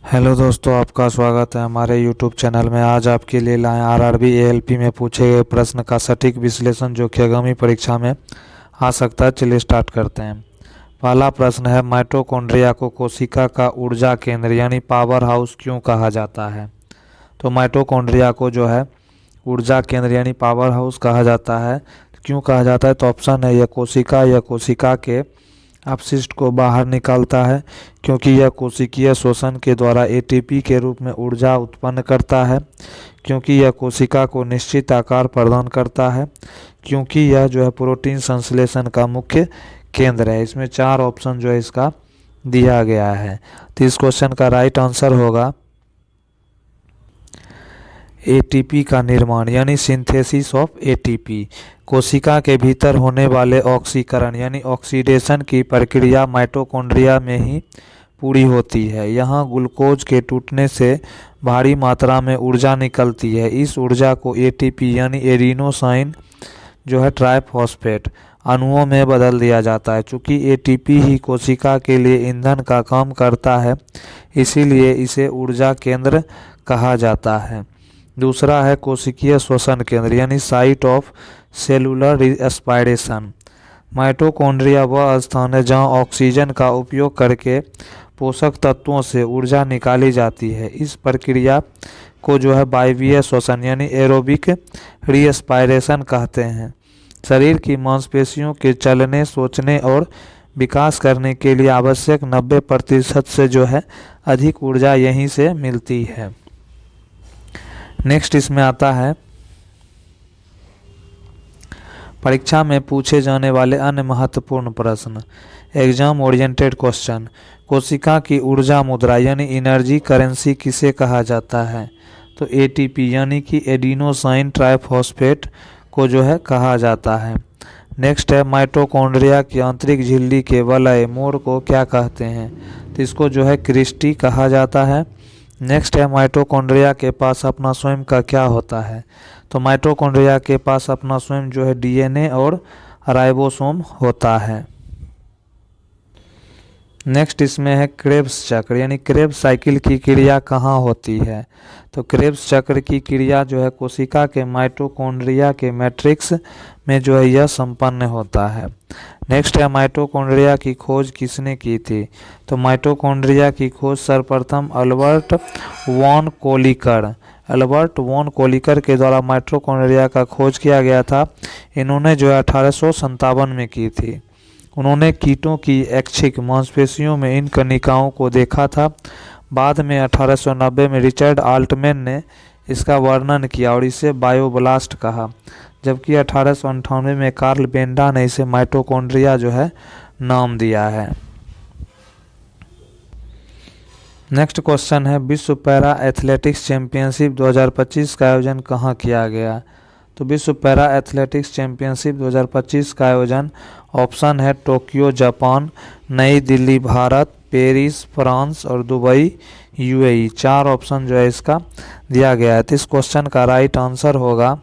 Hello दोस्तों, आपका स्वागत है हमारे यूट्यूब चैनल में। आज आपके लिए लाए आरआरबी एएलपी में पूछे गए प्रश्न का सटीक विश्लेषण जो कि आगामी परीक्षा में आ सकता है। चलिए स्टार्ट करते हैं। पहला प्रश्न है, माइटोकॉन्ड्रिया को कोशिका का ऊर्जा केंद्र यानी पावर हाउस क्यों कहा जाता है? तो माइटोकॉन्ड्रिया को जो है ऊर्जा केंद्र यानी पावर हाउस कहा जाता है। क्यों कहा जाता है? तो ऑप्शन है, यह कोशिका के अपशिष्ट को बाहर निकालता है, क्योंकि यह कोशिकीय शोषण के द्वारा एटीपी के रूप में ऊर्जा उत्पन्न करता है, क्योंकि यह कोशिका को निश्चित आकार प्रदान करता है, क्योंकि यह जो है प्रोटीन संश्लेषण का मुख्य केंद्र है। इसमें 4 ऑप्शन जो है इसका दिया गया है। तो इस क्वेश्चन का राइट आंसर होगा एटीपी का निर्माण यानी सिंथेसिस ऑफ एटीपी। कोशिका के भीतर होने वाले ऑक्सीकरण यानी ऑक्सीडेशन की प्रक्रिया माइटोकॉन्ड्रिया में ही पूरी होती है। यहाँ ग्लूकोज के टूटने से भारी मात्रा में ऊर्जा निकलती है। इस ऊर्जा को एटीपी यानी एडिनोसाइन जो है ट्राइफॉस्फेट अणुओं में बदल दिया जाता है। चूँकि एटीपी ही कोशिका के लिए ईंधन का काम करता है, इसीलिए इसे ऊर्जा केंद्र कहा जाता है। दूसरा है कोशिकीय श्वसन केंद्र यानी site of cellular respiration. Mitochondria वह स्थान है जहां ऑक्सीजन का उपयोग करके पोषक तत्वों से ऊर्जा निकाली जाती है। इस प्रक्रिया को जो है वायवीय श्वसन यानी एरोबिक रेस्पिरेशन कहते हैं। शरीर की मांसपेशियों के चलने, सोचने और विकास करने के लिए आवश्यक 90% से जो है अधिक ऊर्जा यहीं से मिलती है। नेक्स्ट इसमें आता है परीक्षा में पूछे जाने वाले अन्य महत्वपूर्ण प्रश्न। Exam oriented question. कोशिका की ऊर्जा मुद्रा यानी एनर्जी करेंसी किसे कहा जाता है? तो एटीपी यानी कि एडिनोसाइन ट्राइफॉस्फेट को जो है कहा जाता है। नेक्स्ट है माइटोकॉन्ड्रिया की आंतरिक झिल्ली के वलय मोड़ को क्या कहते हैं? तो इसको जो है क्रिस्टी कहा जाता है। नेक्स्ट है माइटोकॉन्ड्रिया के पास अपना स्वयं का क्या होता है? तो माइटोकॉन्ड्रिया के पास अपना स्वयं जो है डीएनए और राइबोसोम होता है। नेक्स्ट इसमें है क्रेब्स चक्र यानी क्रेब्स साइकिल की क्रिया कहाँ होती है? तो क्रेब्स चक्र की क्रिया जो है कोशिका के माइटोकॉन्ड्रिया के मैट्रिक्स में जो है यह संपन्न होता है। नेक्स्ट है माइटोकॉन्ड्रिया की खोज किसने की थी? तो माइटोकॉन्ड्रिया की खोज सर्वप्रथम अल्बर्ट वॉन कोलिकर के द्वारा माइटोकॉन्ड्रिया का खोज किया गया था। इन्होंने जो है 1857 में की थी। उन्होंने कीटों की ऐच्छिक मांसपेशियों में इन कणिकाओं को देखा था। बाद में 1890 में रिचर्ड आल्टमैन ने इसका वर्णन किया और इसे बायोब्लास्ट कहा, जबकि 1898 में कार्ल बेंडा ने इसे माइटोकॉन्ड्रिया जो है नाम दिया है। नेक्स्ट क्वेश्चन है विश्व पैरा एथलेटिक्स चैंपियनशिप 2025 का आयोजन कहाँ किया गया? तो विश्व पैरा एथलेटिक्स चैंपियनशिप 2025 का आयोजन ऑप्शन है टोक्यो जापान, नई दिल्ली भारत, पेरिस फ्रांस और दुबई यूएई। 4 ऑप्शन जो है इसका दिया गया है। तो इस क्वेश्चन का राइट आंसर होगा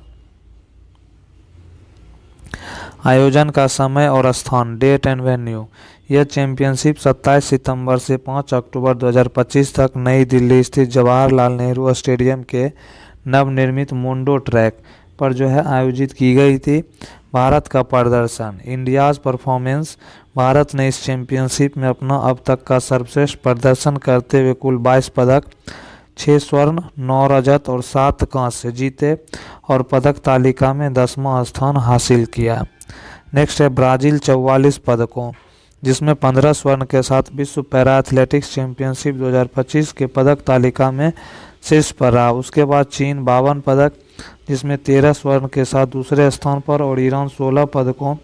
आयोजन का समय और स्थान, डेट एंड वेन्यू। यह चैंपियनशिप 27 सितंबर से 5 अक्टूबर 2025 तक नई दिल्ली स्थित जवाहरलाल नेहरू स्टेडियम के नवनिर्मित मोन्डो ट्रैक पर जो है आयोजित की गई थी। भारत का प्रदर्शन, इंडियाज़ परफॉर्मेंस। भारत ने इस चैंपियनशिप में अपना अब तक का सर्वश्रेष्ठ प्रदर्शन करते हुए कुल 22 पदक, 6 स्वर्ण, 9 रजत और 7 कांस्य जीते और पदक तालिका में 10वां स्थान हासिल किया। नेक्स्ट है ब्राज़ील 44 पदकों जिसमें 15 स्वर्ण के साथ विश्व पैरा एथलेटिक्स चैंपियनशिप 2025 के पदक तालिका में शीर्ष पर रहा। उसके बाद चीन 52 पदक जिसमें 13 स्वर्ण के साथ दूसरे स्थान पर और ईरान 16 पदकों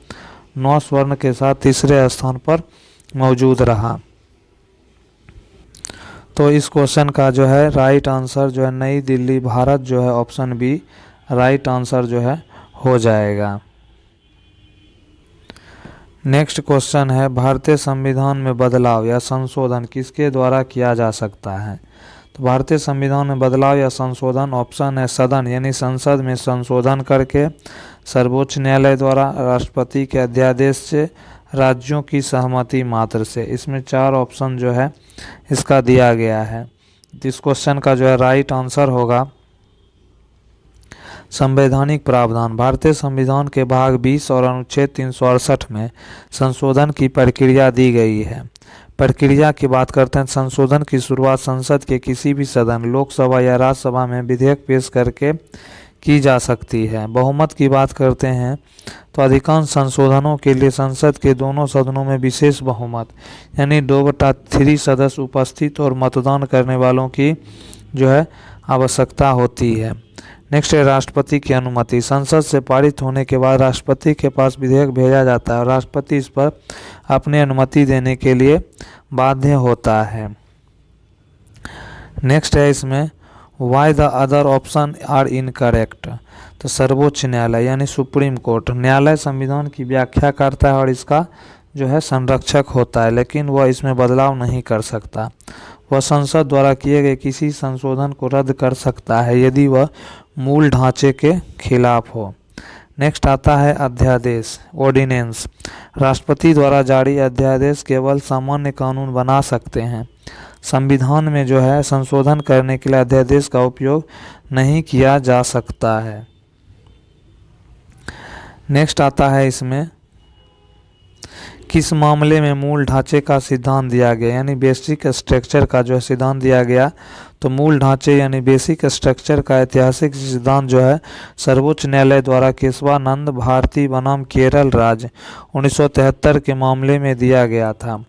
9 स्वर्ण के साथ तीसरे स्थान पर मौजूद रहा। तो इस क्वेश्चन का जो है राइट आंसर जो है नई दिल्ली भारत जो है ऑप्शन बी राइट आंसर जो है हो जाएगा। नेक्स्ट क्वेश्चन है भारतीय संविधान में बदलाव या संशोधन किसके द्वारा किया जा सकता है? तो भारतीय संविधान में बदलाव या संशोधन ऑप्शन है सदन यानी संसद में संशोधन करके, सर्वोच्च न्यायालय द्वारा, राष्ट्रपति के अध्यादेश से, राज्यों की सहमति मात्र से। इसमें 4 ऑप्शन जो है इसका दिया गया है। तो इस क्वेश्चन का जो है राइट आंसर होगा संवैधानिक प्रावधान। भारतीय संविधान के भाग 20 और अनुच्छेद 368 में संशोधन की प्रक्रिया दी गई है। प्रक्रिया की बात करते हैं। संशोधन की शुरुआत संसद के किसी भी सदन, लोकसभा या राज्यसभा में विधेयक पेश करके की जा सकती है। बहुमत की बात करते हैं तो अधिकांश संशोधनों के लिए संसद के दोनों सदनों में विशेष बहुमत यानी 2/3 सदस्य उपस्थित और मतदान करने वालों की जो है आवश्यकता होती है। नेक्स्ट है राष्ट्रपति की अनुमति। संसद से पारित होने के बाद राष्ट्रपति के पास विधेयक भेजा जाता है और राष्ट्रपति इस पर अपनी अनुमति देने के लिए बाध्य होता है। नेक्स्ट है इसमें why the other option are incorrect. तो सर्वोच्च न्यायालय यानी सुप्रीम कोर्ट, न्यायालय संविधान की व्याख्या करता है और इसका जो है संरक्षक होता है, लेकिन वह इसमें बदलाव नहीं कर सकता। वह संसद द्वारा किए गए किसी संशोधन को रद्द कर सकता है यदि वह मूल ढांचे के खिलाफ हो। नेक्स्ट आता है अध्यादेश, ऑर्डिनेंस। राष्ट्रपति द्वारा जारी अध्यादेश केवल सामान्य कानून बना सकते हैं। संविधान में जो है संशोधन करने के लिए अध्यादेश का उपयोग नहीं किया जा सकता है। नेक्स्ट आता है इसमें किस मामले में मूल ढांचे का सिद्धांत दिया गया यानी बेसिक स्ट्रक्चर का जो है सिद्धांत दिया गया। तो मूल ढांचे यानी बेसिक स्ट्रक्चर का ऐतिहासिक सिद्धांत जो है सर्वोच्च न्यायालय द्वारा केशवानंद भारती बनाम केरल राज्य 1973 के मामले में दिया गया था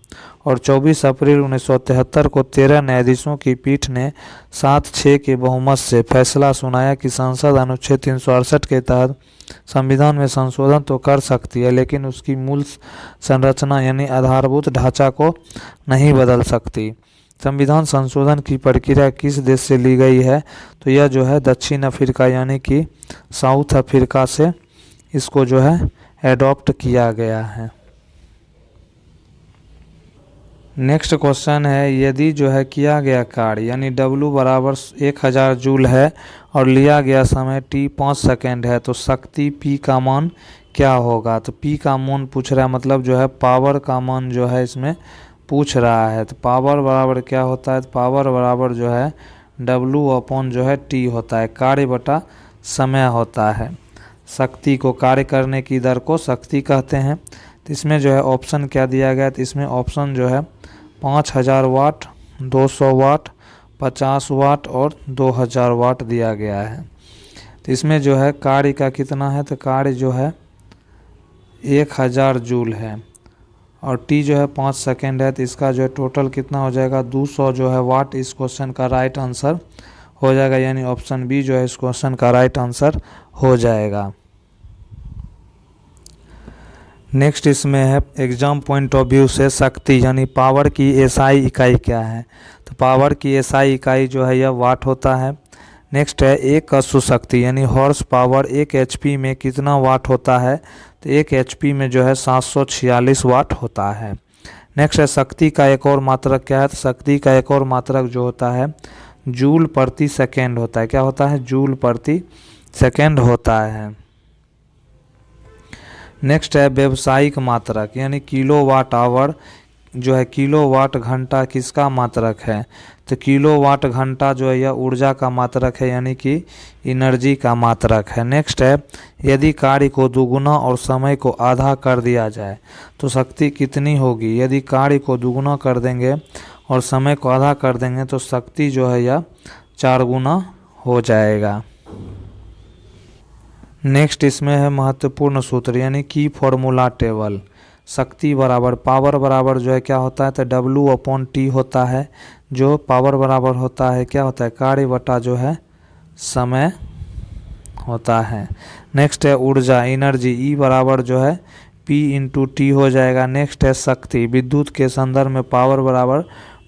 और 24 अप्रैल 1973 को 13 न्यायाधीशों की पीठ ने 7-6 के बहुमत से फैसला सुनाया कि संसद अनुच्छेद 368 के तहत संविधान में संशोधन तो कर सकती है लेकिन उसकी मूल संरचना यानी आधारभूत ढांचा को नहीं बदल सकती। संविधान संशोधन की प्रक्रिया किस देश से ली गई है तो यह जो है दक्षिण अफ्रीका यानी कि साउथ अफ्रीका से इसको जो है एडॉप्ट किया गया है। नेक्स्ट क्वेश्चन है यदि जो है किया गया कार्य यानी W बराबर 1000 जूल है और लिया गया समय t 5 सेकेंड है तो शक्ति P का मान क्या होगा। तो P का मान पूछ रहा है, मतलब जो है पावर का मान जो है इसमें पूछ रहा है। तो पावर बराबर क्या होता है, तो पावर बराबर जो है W अपॉन जो है T होता है, कार्य बटा समय होता है। शक्ति को, कार्य करने की दर को शक्ति कहते हैं। तो इसमें जो है ऑप्शन क्या दिया गया, तो इसमें ऑप्शन जो है 5000 वाट, 200 वाट, 50 वाट और 2000 वाट दिया गया है। तो इसमें जो है कार्य का कितना है, तो कार्य जो है 1000 जूल है और टी जो है 5 सेकेंड है। तो इसका जो है टोटल कितना हो जाएगा 200 जो है वाट इस क्वेश्चन का राइट आंसर हो जाएगा, यानी ऑप्शन बी जो है इस क्वेश्चन का राइट आंसर हो जाएगा। नेक्स्ट इसमें है एग्जाम पॉइंट ऑफ व्यू से शक्ति यानी पावर की एसआई इकाई क्या है। तो पावर की एसआई इकाई जो है यह वाट होता है। नेक्स्ट है एक अश्व शक्ति यानी हॉर्स पावर 1 एचपी में कितना वाट होता है, तो 1 एचपी में जो है 746 वाट होता है। नेक्स्ट है शक्ति का एक और मात्रक क्या है, तो शक्ति का एक और मात्रक जो होता है जूल प्रति सेकेंड होता है। क्या होता है, जूल प्रति सेकेंड होता है। नेक्स्ट है व्यावसायिक मात्रक यानी किलोवाट आवर जो है किलोवाट घंटा किसका मात्रक है, तो किलोवाट घंटा जो है यह ऊर्जा का मात्रक है यानी कि एनर्जी का मात्रक है। नेक्स्ट है यदि कार्य को दुगुना और समय को आधा कर दिया जाए तो शक्ति कितनी होगी। यदि कार्य को दुगुना कर देंगे और समय को आधा कर देंगे तो शक्ति जो है यह 4 गुना हो जाएगा। नेक्स्ट इसमें है महत्वपूर्ण सूत्र यानी की फॉर्मूला टेबल। शक्ति बराबर पावर बराबर जो है क्या होता है, तो W अपॉन टी होता है। जो पावर बराबर होता है क्या होता है, कार्य बटा जो है समय होता है। नेक्स्ट है ऊर्जा एनर्जी, E बराबर जो है P इंटू टी हो जाएगा। नेक्स्ट है शक्ति, विद्युत के संदर्भ में पावर बराबर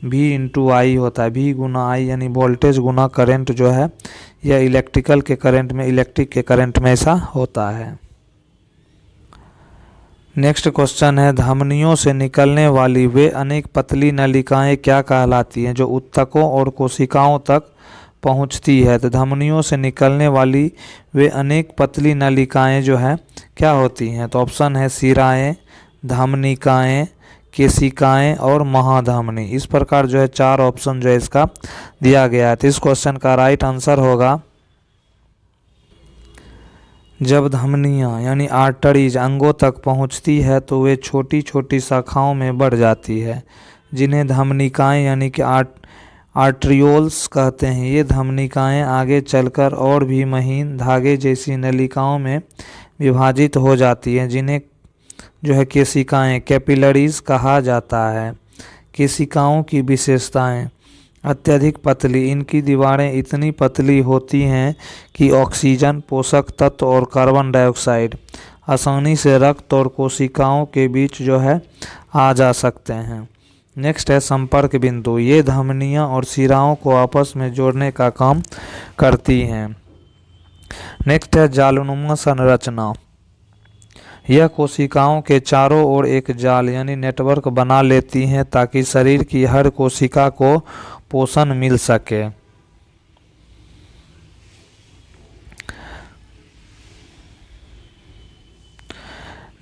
V इंटू आई होता है। V गुना आई यानी वोल्टेज गुना करंट जो है यह इलेक्ट्रिकल के करंट में, इलेक्ट्रिक के करंट में ऐसा होता है। नेक्स्ट क्वेश्चन है धमनियों से निकलने वाली वे अनेक पतली नलिकाएं क्या कहलाती हैं जो ऊतकों और कोशिकाओं तक पहुंचती है। तो धमनियों से निकलने वाली वे अनेक पतली नलिकाएं जो है क्या होती हैं, तो ऑप्शन है शिराएं, धमनिकाएं, केशिकाएं और महाधमनी। इस प्रकार जो है 4 ऑप्शन जो है इसका दिया गया है। तो इस क्वेश्चन का राइट आंसर होगा, जब धमनियां यानी आर्टरीज अंगों तक पहुंचती है तो वे छोटी छोटी शाखाओं में बढ़ जाती है, जिन्हें धमनिकाएं यानी कि आर्ट्रियोल्स कहते हैं। ये धमनिकाएं आगे चलकर और भी महीन धागे जैसी नलिकाओं में विभाजित हो जाती हैं, जिन्हें जो है केशिकाएं कैपिलरीज कहा जाता है। केशिकाओं की विशेषताएं, अत्यधिक पतली, इनकी दीवारें इतनी पतली होती हैं कि ऑक्सीजन, पोषक तत्व और कार्बन डाइऑक्साइड आसानी से रक्त और कोशिकाओं के बीच जो है आ जा सकते हैं। नेक्स्ट है संपर्क बिंदु, ये धमनियां और शिराओं को आपस में जोड़ने का काम करती हैं। नेक्स्ट है जालनुमा संरचना, यह कोशिकाओं के चारों ओर एक जाल यानी नेटवर्क बना लेती हैं ताकि शरीर की हर कोशिका को पोषण मिल सके।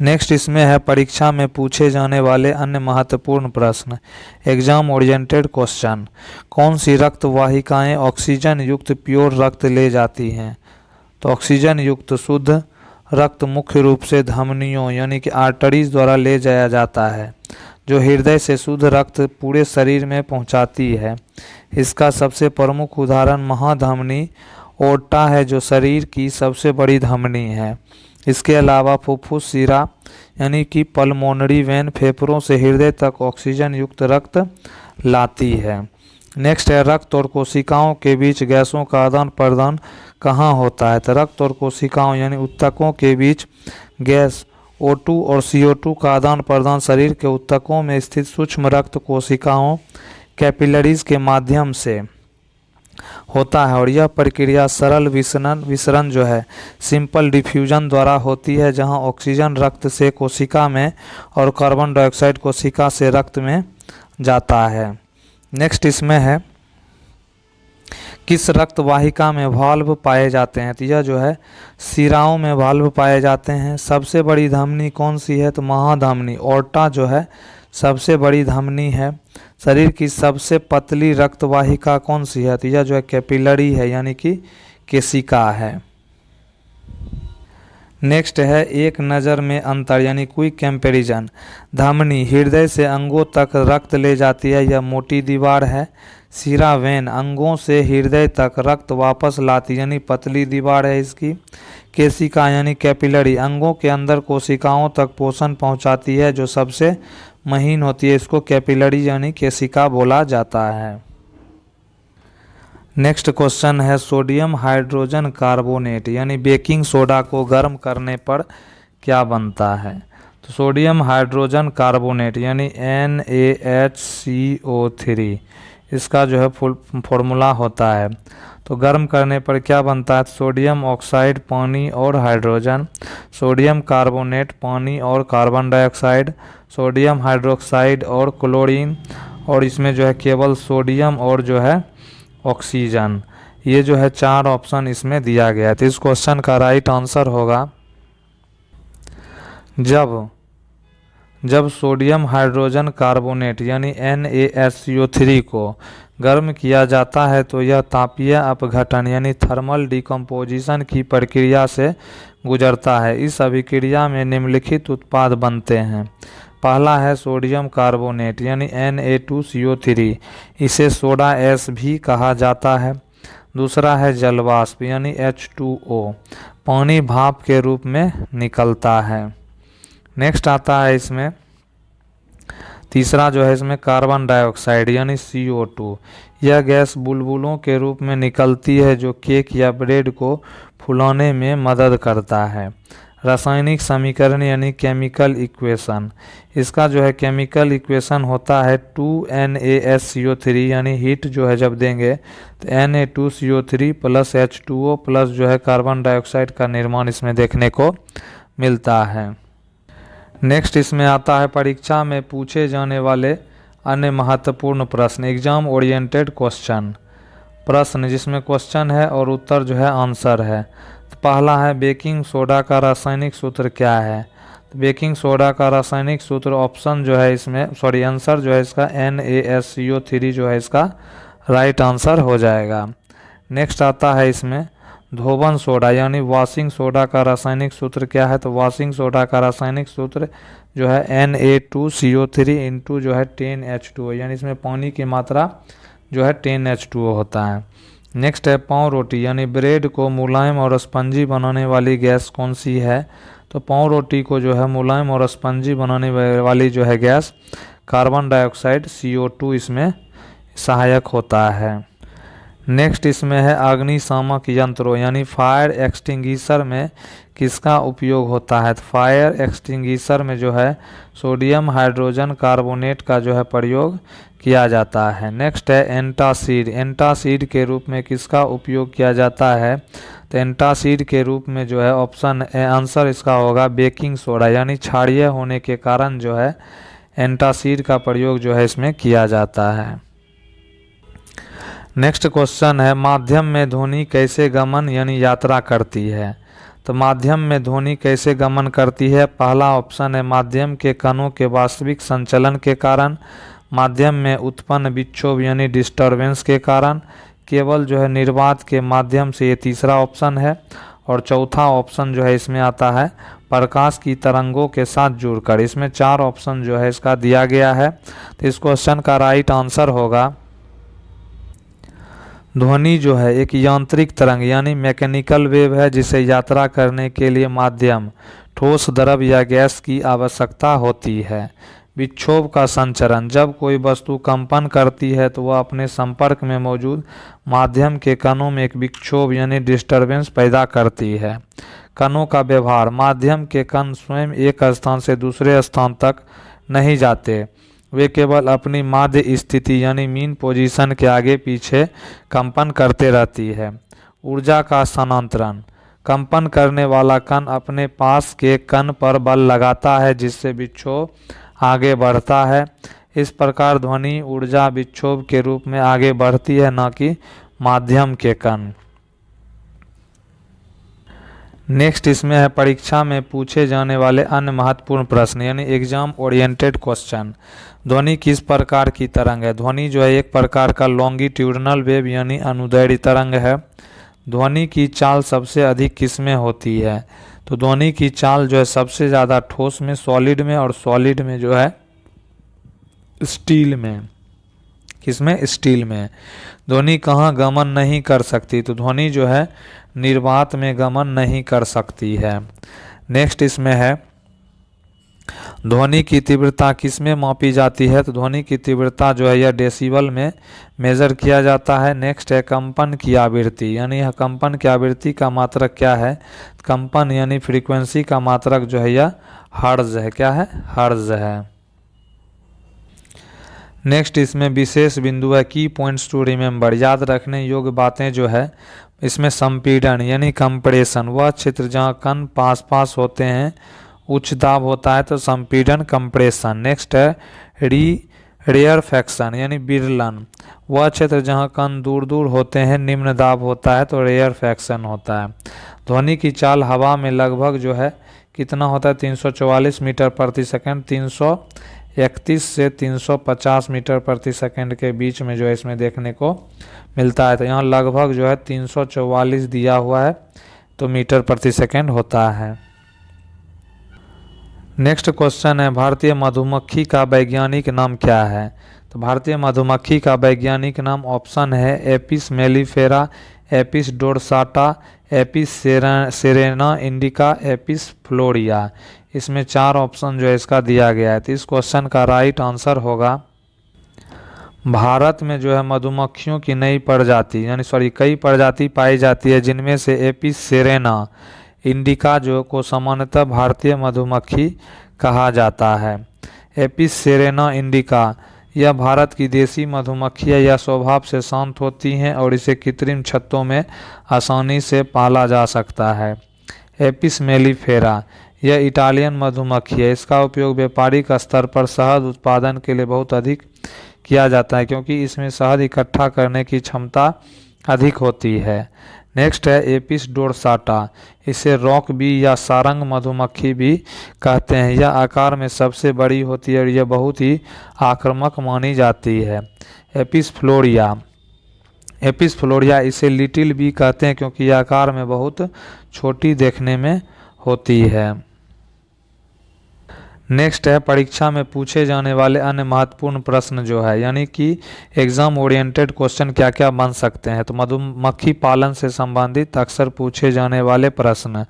नेक्स्ट इसमें है परीक्षा में पूछे जाने वाले अन्य महत्वपूर्ण प्रश्न, एग्जाम ओरिएंटेड क्वेश्चन। कौन सी रक्त वाहिकाएं ऑक्सीजन युक्त प्योर रक्त ले जाती हैं? तो ऑक्सीजन युक्त शुद्ध रक्त मुख्य रूप से धमनियों यानी कि आर्टरीज द्वारा ले जाया जाता है, जो हृदय से शुद्ध रक्त पूरे शरीर में पहुंचाती है। इसका सबसे प्रमुख उदाहरण महाधमनी ओर्टा है, जो शरीर की सबसे बड़ी धमनी है। इसके अलावा फुफ्फुस शिरा यानी कि पल्मोनरी वेन फेफड़ों से हृदय तक ऑक्सीजन युक्त रक्त लाती है। नेक्स्ट है रक्त और कोशिकाओं के बीच गैसों का आदान प्रदान कहाँ होता है? तो रक्त और कोशिकाओं यानी ऊतकों के बीच गैस O2 और CO2 का आदान प्रदान शरीर के ऊतकों में स्थित सूक्ष्म रक्त कोशिकाओं कैपिलरीज के माध्यम से होता है, और यह प्रक्रिया सरल विसरण जो है सिंपल डिफ्यूजन द्वारा होती है, जहां ऑक्सीजन रक्त से कोशिका में और कार्बन डाइऑक्साइड कोशिका से रक्त में जाता है। नेक्स्ट इसमें है किस रक्त वाहिका में वाल्व पाए जाते हैं? तो यह जो है शिराओं में वाल्व पाए जाते हैं। सबसे बड़ी धमनी कौन सी है? तो महाधमनी ओर्टा जो है सबसे बड़ी धमनी है। शरीर की सबसे पतली रक्त वाहिका कौन सी है? तो यह जो है कैपिलरी है यानी कि केशिका है। नेक्स्ट है एक नज़र में अंतर यानी क्विक कंपैरिजन। धमनी हृदय से अंगों तक रक्त ले जाती है, यह मोटी दीवार है। शिरा वेन अंगों से हृदय तक रक्त वापस लाती यानी पतली दीवार है इसकी। केशिका यानी कैपिलरी अंगों के अंदर कोशिकाओं तक पोषण पहुंचाती है, जो सबसे महीन होती है, इसको कैपिलरी यानी केशिका बोला जाता है। नेक्स्ट क्वेश्चन है सोडियम हाइड्रोजन कार्बोनेट यानी बेकिंग सोडा को गर्म करने पर क्या बनता है? तो सोडियम हाइड्रोजन कार्बोनेट यानी NaHCO3 इसका जो है फुल फॉर्मूला होता है। तो गर्म करने पर क्या बनता है? सोडियम ऑक्साइड पानी और हाइड्रोजन, सोडियम कार्बोनेट पानी और कार्बन डाइऑक्साइड, सोडियम हाइड्रोक्साइड और क्लोरीन, और इसमें जो है केवल सोडियम और जो है ऑक्सीजन। ये जो है 4 ऑप्शन इसमें दिया गया है। तो इस क्वेश्चन का राइट आंसर होगा, जब सोडियम हाइड्रोजन कार्बोनेट यानी NaSCO3 को गर्म किया जाता है तो यह तापीय अपघटन यानी थर्मल डिकम्पोजिशन की प्रक्रिया से गुजरता है। इस अभिक्रिया में निम्नलिखित उत्पाद बनते हैं। पहला है सोडियम कार्बोनेट यानी Na2CO3, इसे सोडा एस भी कहा जाता है। दूसरा है जलवाष्प यानी H2O, पानी भाप के रूप में निकलता है। नेक्स्ट आता है इसमें तीसरा जो है इसमें कार्बन डाइऑक्साइड यानी CO2, यह गैस बुलबुलों के रूप में निकलती है, जो केक या ब्रेड को फुलाने में मदद करता है। रासायनिक समीकरण यानी केमिकल इक्वेशन, इसका जो है केमिकल इक्वेशन होता है 2NaSCO3 यानी हीट जो है जब देंगे तो Na2CO3 प्लस H2O प्लस जो है कार्बन डाइऑक्साइड का निर्माण इसमें देखने को मिलता है। नेक्स्ट इसमें आता है परीक्षा में पूछे जाने वाले अन्य महत्वपूर्ण प्रश्न, एग्जाम ओरिएंटेड क्वेश्चन। प्रश्न जिसमें क्वेश्चन है और उत्तर जो है आंसर है। तो पहला है बेकिंग सोडा का रासायनिक सूत्र क्या है? तो बेकिंग सोडा का रासायनिक सूत्र ऑप्शन जो है इसमें आंसर जो है इसका NaSCO3 जो है इसका राइट आंसर हो जाएगा। नेक्स्ट आता है इसमें धोवन सोडा यानी वॉशिंग सोडा का रासायनिक सूत्र क्या है? तो वॉशिंग सोडा का रासायनिक सूत्र जो है Na2CO3 इंटू जो है 10H2O, यानी इसमें पानी की मात्रा जो है 10H2O होता है। नेक्स्ट है पाव रोटी यानी ब्रेड को मुलायम और स्पंजी बनाने वाली गैस कौन सी है? तो पाव रोटी को जो है मुलायम और स्पंजी बनाने वाली जो है गैस कार्बन डाइऑक्साइड CO2 इसमें सहायक होता है। नेक्स्ट इसमें है अग्निशामक यंत्रों यानी फायर एक्सटिंग्विशर में किसका उपयोग होता है? तो फायर एक्सटिंग्विशर में जो है सोडियम हाइड्रोजन कार्बोनेट का जो है प्रयोग किया जाता है। नेक्स्ट है एंटासिड, एंटासिड के रूप में किसका उपयोग किया जाता है? तो एंटासिड के रूप में जो है ऑप्शन आंसर इसका होगा बेकिंग सोडा, यानी क्षारीय होने के कारण जो है एंटासिड का प्रयोग जो है इसमें किया जाता है। नेक्स्ट क्वेश्चन है माध्यम में ध्वनि कैसे गमन यानी यात्रा करती है? तो माध्यम में ध्वनि कैसे गमन करती है? पहला ऑप्शन है माध्यम के कणों के वास्तविक संचलन के कारण, माध्यम में उत्पन्न विक्षोभ यानी डिस्टरबेंस के कारण, केवल जो है निर्वात के माध्यम से, ये तीसरा ऑप्शन है। और चौथा ऑप्शन जो है इसमें आता है प्रकाश की तरंगों के साथ जुड़कर। इसमें 4 ऑप्शन जो है इसका दिया गया है। तो इस क्वेश्चन का राइट आंसर होगा ध्वनि जो है एक यांत्रिक तरंग यानी मैकेनिकल वेव है जिसे यात्रा करने के लिए माध्यम, ठोस, द्रव या गैस की आवश्यकता होती है। विक्षोभ का संचरण, जब कोई वस्तु कंपन करती है तो वह अपने संपर्क में मौजूद माध्यम के कणों में एक विक्षोभ यानी डिस्टरबेंस पैदा करती है। कणों का व्यवहार, माध्यम के कण स्वयं एक स्थान से दूसरे स्थान तक नहीं जाते, वे केवल अपनी माध्य स्थिति यानी मीन पोजीशन के आगे पीछे कंपन करते रहती है। ऊर्जा का स्थानांतरण, कंपन करने वाला कण अपने पास के कण पर बल लगाता है जिससे विक्षोभ आगे बढ़ता है। इस प्रकार ध्वनि ऊर्जा विक्षोभ के रूप में आगे बढ़ती है, न कि माध्यम के कण। नेक्स्ट इसमें है परीक्षा में पूछे जाने वाले अन्य महत्वपूर्ण प्रश्न यानी एग्जाम ओरिएंटेड क्वेश्चन। ध्वनि किस प्रकार की तरंग है? ध्वनि जो है एक प्रकार का लॉन्गिट्यूडनल वेव यानी अनुदैर्ध्य तरंग है। ध्वनि की चाल सबसे अधिक किसमें होती है? तो ध्वनि की चाल जो है सबसे ज़्यादा ठोस में, सॉलिड में, और सॉलिड में जो है स्टील में। किसमें? स्टील में। ध्वनि कहाँ गमन नहीं कर सकती? तो ध्वनि जो है निर्वात में गमन नहीं कर सकती है। नेक्स्ट इसमें है ध्वनि की तीव्रता किसमें मापी जाती है? तो ध्वनि की तीव्रता जो है यह डेसिबल में मेजर किया जाता है। नेक्स्ट है कंपन की आवृत्ति, यानी यह कंपन की आवृत्ति का मात्रक क्या है? कंपन यानी फ्रीक्वेंसी का मात्रक जो है यह हर्ट्ज है। क्या है? हर्ट्ज है। नेक्स्ट इसमें विशेष बिंदु है की पॉइंट्स टू रिमेंबर, याद रखने योग्य बातें जो है इसमें संपीड़न यानी कंप्रेशन, वह क्षेत्र जहाँ कण पास पास होते हैं उच्च दाब होता है तो संपीड़न कंप्रेशन। नेक्स्ट है रेयरफैक्शन यानी विरलन, वह क्षेत्र जहाँ कण दूर दूर होते हैं निम्न दाब होता है तो रेयरफैक्शन होता है। ध्वनि की चाल हवा में लगभग जो है कितना होता है? 344 मीटर प्रति सेकंड, 331 से 350 मीटर प्रति सेकंड के बीच में जो है इसमें देखने को मिलता है। तो यहाँ लगभग जो है 344 दिया हुआ है तो मीटर प्रति सेकंड होता है। नेक्स्ट क्वेश्चन है भारतीय मधुमक्खी का वैज्ञानिक नाम क्या है? तो भारतीय मधुमक्खी का वैज्ञानिक नाम ऑप्शन है Apis mellifera, Apis dorsata, Apis cerana indica, Apis florea. इसमें 4 ऑप्शन जो है इसका दिया गया है। तो इस क्वेश्चन का राइट आंसर होगा भारत में जो है मधुमक्खियों की कई प्रजाति पाई जाती है जिनमें से एपिस सेरेना इंडिका जो को सामान्यतः भारतीय मधुमक्खी कहा जाता है। एपिस सेरेना इंडिका यह भारत की देसी मधुमक्खी है। यह स्वभाव से शांत होती हैं और इसे कृत्रिम छत्तों में आसानी से पाला जा सकता है। एपिस मेलिफेरा यह इटालियन मधुमक्खी है। इसका उपयोग व्यापारिक स्तर पर शहद उत्पादन के लिए बहुत अधिक किया जाता है क्योंकि इसमें शहद इकट्ठा करने की क्षमता अधिक होती है। नेक्स्ट है एपिस डोरसाटा, इसे रॉक बी या सारंग मधुमक्खी भी कहते हैं। यह आकार में सबसे बड़ी होती है और यह बहुत ही आक्रामक मानी जाती है। एपिस फ्लोरिया, एपिस फ्लोरिया इसे लिटिल बी कहते हैं क्योंकि यह आकार में बहुत छोटी देखने में होती है। नेक्स्ट है परीक्षा में पूछे जाने वाले अन्य महत्वपूर्ण प्रश्न जो है, यानी कि एग्जाम ओरिएंटेड क्वेश्चन क्या क्या बन सकते हैं। तो मधुमक्खी पालन से संबंधित अक्सर पूछे जाने वाले प्रश्न,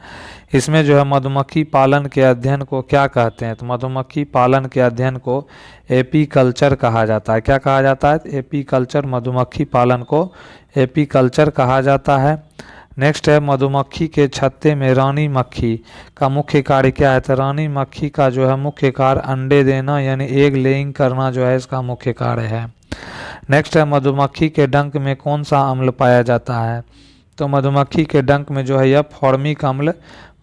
इसमें जो है मधुमक्खी पालन के अध्ययन को क्या कहते हैं। तो मधुमक्खी पालन के अध्ययन को एपीकल्चर कहा जाता है। क्या कहा जाता है? एपीकल्चर। मधुमक्खी पालन को एपीकल्चर कहा जाता है। नेक्स्ट है मधुमक्खी के छत्ते में रानी मक्खी का मुख्य कार्य क्या है। तो रानी मक्खी का जो है मुख्य कार्य अंडे देना यानी एग लेइंग करना जो है इसका मुख्य कार्य है। नेक्स्ट है मधुमक्खी के डंक में कौन सा अम्ल पाया जाता है। तो मधुमक्खी के डंक में जो है यह फॉर्मिक अम्ल,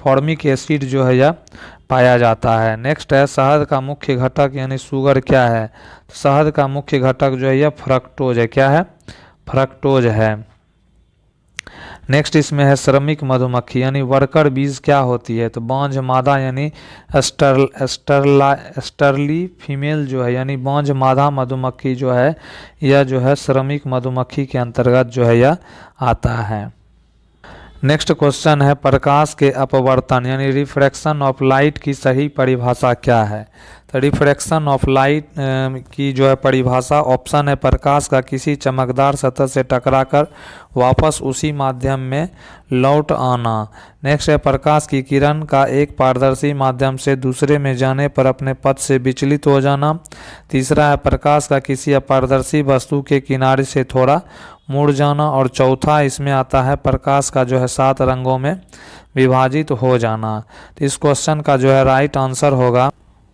फॉर्मिक एसिड जो है यह पाया जाता है। नेक्स्ट है शहद का मुख्य घटक यानी शुगर क्या है। तो शहद का मुख्य घटक जो है यह फ्रक्टोज है। क्या है? फ्रक्टोज है। नेक्स्ट इसमें है श्रमिक मधुमक्खी यानी वर्कर बीज क्या होती है। तो बांझ मादा यानी स्टरली फीमेल जो है यानी बांझ मादा मधुमक्खी जो है यह जो है श्रमिक मधुमक्खी के अंतर्गत जो है यह आता है। नेक्स्ट क्वेश्चन है प्रकाश के अपवर्तन यानी रिफ्रैक्शन ऑफ लाइट की सही परिभाषा क्या है। तो रिफ्रैक्शन ऑफ लाइट की जो है परिभाषा ऑप्शन है प्रकाश का किसी चमकदार सतह से टकराकर वापस उसी माध्यम में लौट आना। नेक्स्ट है प्रकाश की किरण का एक पारदर्शी माध्यम से दूसरे में जाने पर अपने पथ से विचलित हो जाना। तीसरा है प्रकाश का किसी अपारदर्शी वस्तु के किनारे से थोड़ा मुड़ जाना। और चौथा इसमें आता है प्रकाश का जो है 7 रंगों में विभाजित हो जाना। तो इस क्वेश्चन का जो है राइट आंसर होगा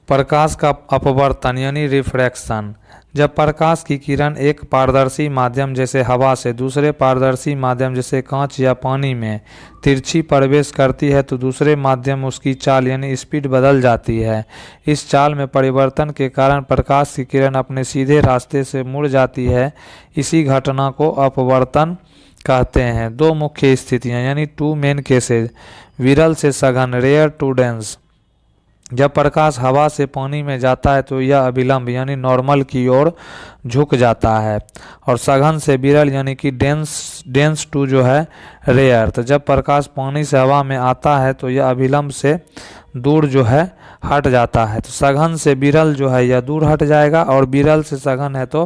प्रकाश का अपवर्तन यानी रिफ्रैक्शन। जब प्रकाश की किरण एक पारदर्शी माध्यम जैसे हवा से दूसरे पारदर्शी माध्यम जैसे कांच या पानी में तिरछी प्रवेश करती है तो दूसरे माध्यम उसकी चाल यानी स्पीड बदल जाती है। इस चाल में परिवर्तन के कारण प्रकाश की किरण अपने सीधे रास्ते से मुड़ जाती है। इसी घटना को अपवर्तन कहते हैं। 2 मुख्य स्थितियां यानी 2 मेन केसेस, विरल से सघन रेयर टू डेंस। जब प्रकाश हवा से पानी में जाता है तो यह अभिलंब यानी नॉर्मल की ओर झुक जाता है। और सघन से विरल यानी कि डेंस टू जो है रेयर। तो जब प्रकाश पानी से हवा में आता है तो यह अभिलंब से दूर जो है हट जाता है। तो सघन से विरल जो है यह दूर हट जाएगा और विरल से सघन है तो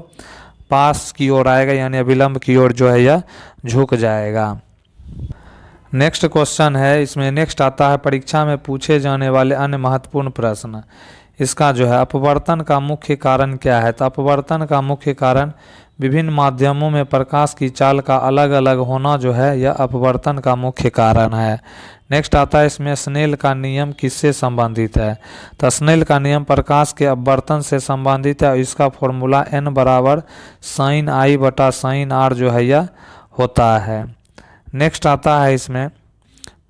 पास की ओर आएगा यानी अभिलंब की ओर जो है यह झुक जाएगा। नेक्स्ट क्वेश्चन है, इसमें नेक्स्ट आता है परीक्षा में पूछे जाने वाले अन्य महत्वपूर्ण प्रश्न। इसका जो है अपवर्तन का मुख्य कारण क्या है। तो अपवर्तन का मुख्य कारण विभिन्न माध्यमों में प्रकाश की चाल का अलग अलग होना जो है यह अपवर्तन का मुख्य कारण है। नेक्स्ट आता है इसमें स्नेल का नियम किससे संबंधित है। तो स्नेल का नियम प्रकाश के अपवर्तन से संबंधित है। इसका फॉर्मूला n बराबर sin I बटा sin R जो है यह होता है। नेक्स्ट आता है इसमें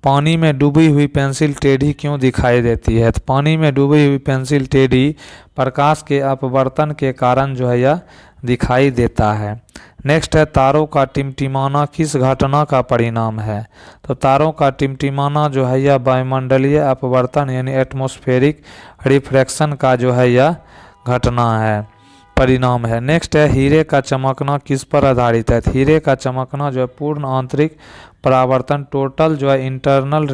पानी में डूबी हुई पेंसिल टेढ़ी क्यों दिखाई देती है। तो पानी में डूबी हुई पेंसिल टेढ़ी प्रकाश के अपवर्तन के कारण जो है यह दिखाई देता है। नेक्स्ट है तारों का टिमटिमाना किस घटना का परिणाम है। तो तारों का टिमटिमाना जो है यह वायुमंडलीय अपवर्तन यानी एटमॉस्फेरिक रिफ्रैक्शन का जो है यह घटना है, परिणाम है। नेक्स्ट है हीरे का चमकना किस पर आधारित है। हीरे का चमकना जो है पूर्ण आंतरिक परावर्तन टोटल जो है इंटरनल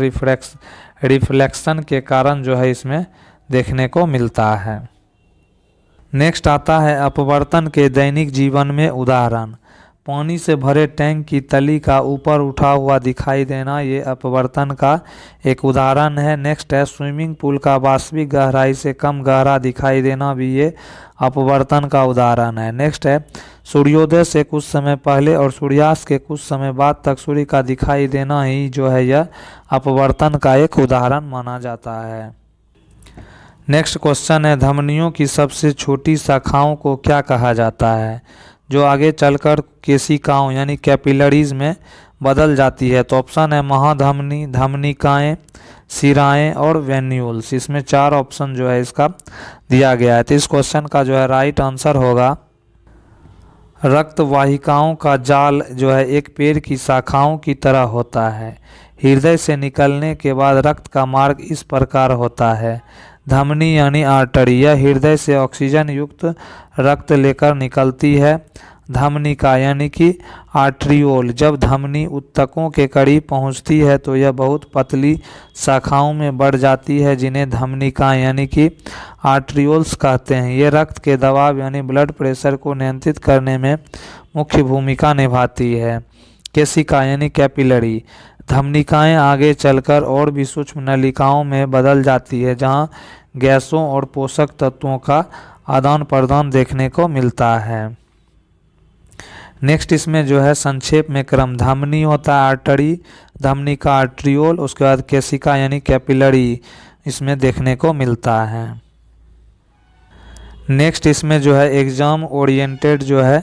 रिफ्लेक्शन के कारण जो है इसमें देखने को मिलता है। नेक्स्ट आता है अपवर्तन के दैनिक जीवन में उदाहरण। पानी से भरे टैंक की तली का ऊपर उठा हुआ दिखाई देना ये अपवर्तन का एक उदाहरण है। नेक्स्ट है स्विमिंग पूल का वास्तविक गहराई से कम गहरा दिखाई देना भी ये अपवर्तन का उदाहरण है। नेक्स्ट है सूर्योदय से कुछ समय पहले और सूर्यास्त के कुछ समय बाद तक सूर्य का दिखाई देना ही जो है यह अपवर्तन का एक उदाहरण माना जाता है। नेक्स्ट क्वेश्चन है धमनियों की सबसे छोटी शाखाओं को क्या कहा जाता है जो आगे चलकर केशिकाओं यानी कैपिलरीज में बदल जाती है। तो ऑप्शन है महाधमनी, धमनिकाएं, सिराएं और वेन्यूल्स। इसमें 4 ऑप्शन जो है इसका दिया गया है। तो इस क्वेश्चन का जो है राइट आंसर होगा रक्त वाहिकाओं का जाल जो है एक पेड़ की शाखाओं की तरह होता है। हृदय से निकलने के बाद रक्त का मार्ग इस प्रकार होता है। धमनी यानी आर्टरी, यह हृदय से ऑक्सीजन युक्त रक्त लेकर निकलती है। धमनिका यानी कि आर्ट्रियोल, जब धमनी ऊतकों के करीब पहुंचती है तो यह बहुत पतली शाखाओं में बढ़ जाती है, जिन्हें धमनिका यानी कि आर्ट्रियोल्स कहते हैं। ये रक्त के दबाव यानी ब्लड प्रेशर को नियंत्रित करने में मुख्य भूमिका निभाती है। केशिका यानी कैपिलरी, धमनिकाएं आगे चलकर और भी सूक्ष्म नलिकाओं में बदल जाती है, जहां गैसों और पोषक तत्वों का आदान प्रदान देखने को मिलता है। नेक्स्ट इसमें जो है संक्षेप में क्रम, धमनी होता है आर्टरी, धमनिका आर्ट्रियोल, उसके बाद केशिका यानी कैपिलरी इसमें देखने को मिलता है। नेक्स्ट इसमें जो है एग्जाम ओरिएंटेड जो है